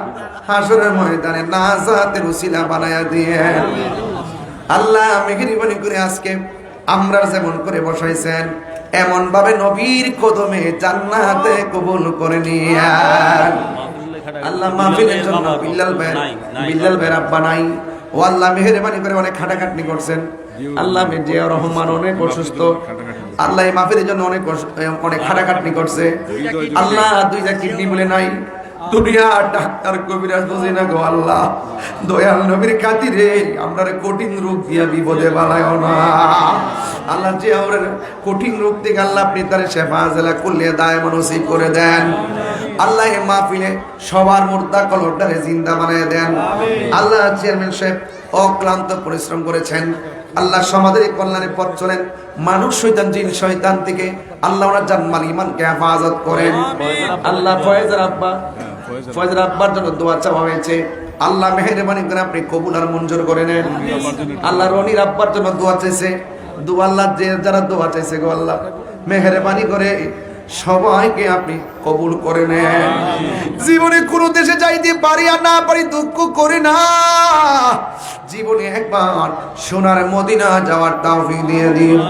হাসরের ময়দানে নাজাতের উসিলা বানায়া দিয়েন। আল্লাহ মেহেরবানি করে আজকে আমরা যেমন করে বসাইছেন এমন ভাবে নবীর কদমে জান্নাতে কবুল করে নিয়েন। আল্লাহ মাহফিলের জন্য বিল্লাল ভাইয়ের আব্বা নাই, ও আল্লাহ মেহেরবানি করে অনেক খাটাখাটনি করছেন। আল্লাহ জিয়া রহমান অনেক অসুস্থ, আল্লাহ এই মাহফিলের জন্য অনেক খাটাখাটনি করছে। আল্লাহ 2টা কিডনি বলে নাই, দুনিয়া ডাক্তার কবিরাজ বুঝি না গো আল্লাহ, দয়াল নবীর খাতিরে আমরা কঠিন রোগ দিয়া বিপদে বালায়ও না। আল্লাহ যে আমরা কঠিন রোগ থেকে আল্লাহ আপনি তার শেফা আজলা করলে দায়েম নসিব করে দেন। আল্লাহ এই মাহফিলে সবার মুর্দা কলবটারে জিন্দা বানায় দেন। আল্লাহ চেয়ারম্যান সাহেব অক্লান্ত পরিশ্রম করেছেন। আল্লাহ সমাজের কল্যাণে পথ চলেন, মানুষ শয়তান জিন শয়তান থেকে আল্লাহ ওনার জানমাল ঈমানকে হেফাজত করেন। আল্লাহ ফয়েজের আব্বার জন্য দোয়া চাওয়া হয়েছে, আল্লাহ মেহেরবানি করে আপনি কবুল আর মঞ্জুর করে নেন। আল্লাহ রনির আব্বার জন্য দোয়া চাইছে, দোয়া আল্লাহ যে যারা দোয়া চাইছে গো আল্লাহ মেহেরবানি করে সবাইকে আপনি কবুল করে নেন। জীবনে কোনো দেশে যাইতে পারি আর না পারি দুঃখ করি না, জীবনে একবার সোনার মদিনা যাওয়ার তৌফিক দিয়ে দিন।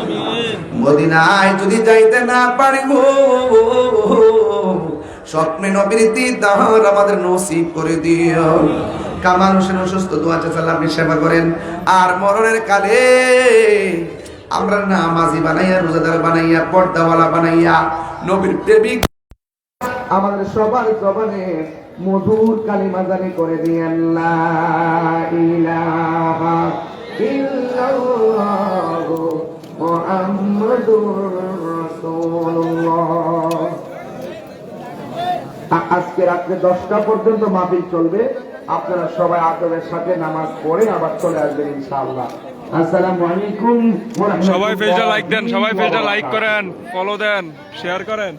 মদিনায় যদি যাইতে না পারি গো, স্বপ্নে নবীর দিদার আমাদের নসিব করে দিও। কামাল হোসেন অসুস্থ, দোয়া চাইলে আপনি সেবা করেন। আর মরণের কালে আমরা নামাজি বানাইয়া, রোজাদার বানাইয়া, পর্দাওয়ালা বানাইয়া, নবীর প্রেমিক আমাদের সবার জবানে মধুর কালিমা জানি করে দিয়েন, লা ইলাহা ইল্লাল্লাহু মুহাম্মাদুর রাসূলুল্লাহ। আজকে রাত্রে 10টা পর্যন্ত মাহফিল চলবে। আপনারা সবাই আদবের সাথে নামাজ পড়ে আবার চলে আসবেন ইনশাআল্লাহ। আসসালামু আলাইকুম ওয়া রাহমাতুল্লাহি। সবাই পেজটা লাইক দেন, সবাই পেজটা লাইক করেন, ফলো দেন, শেয়ার করেন।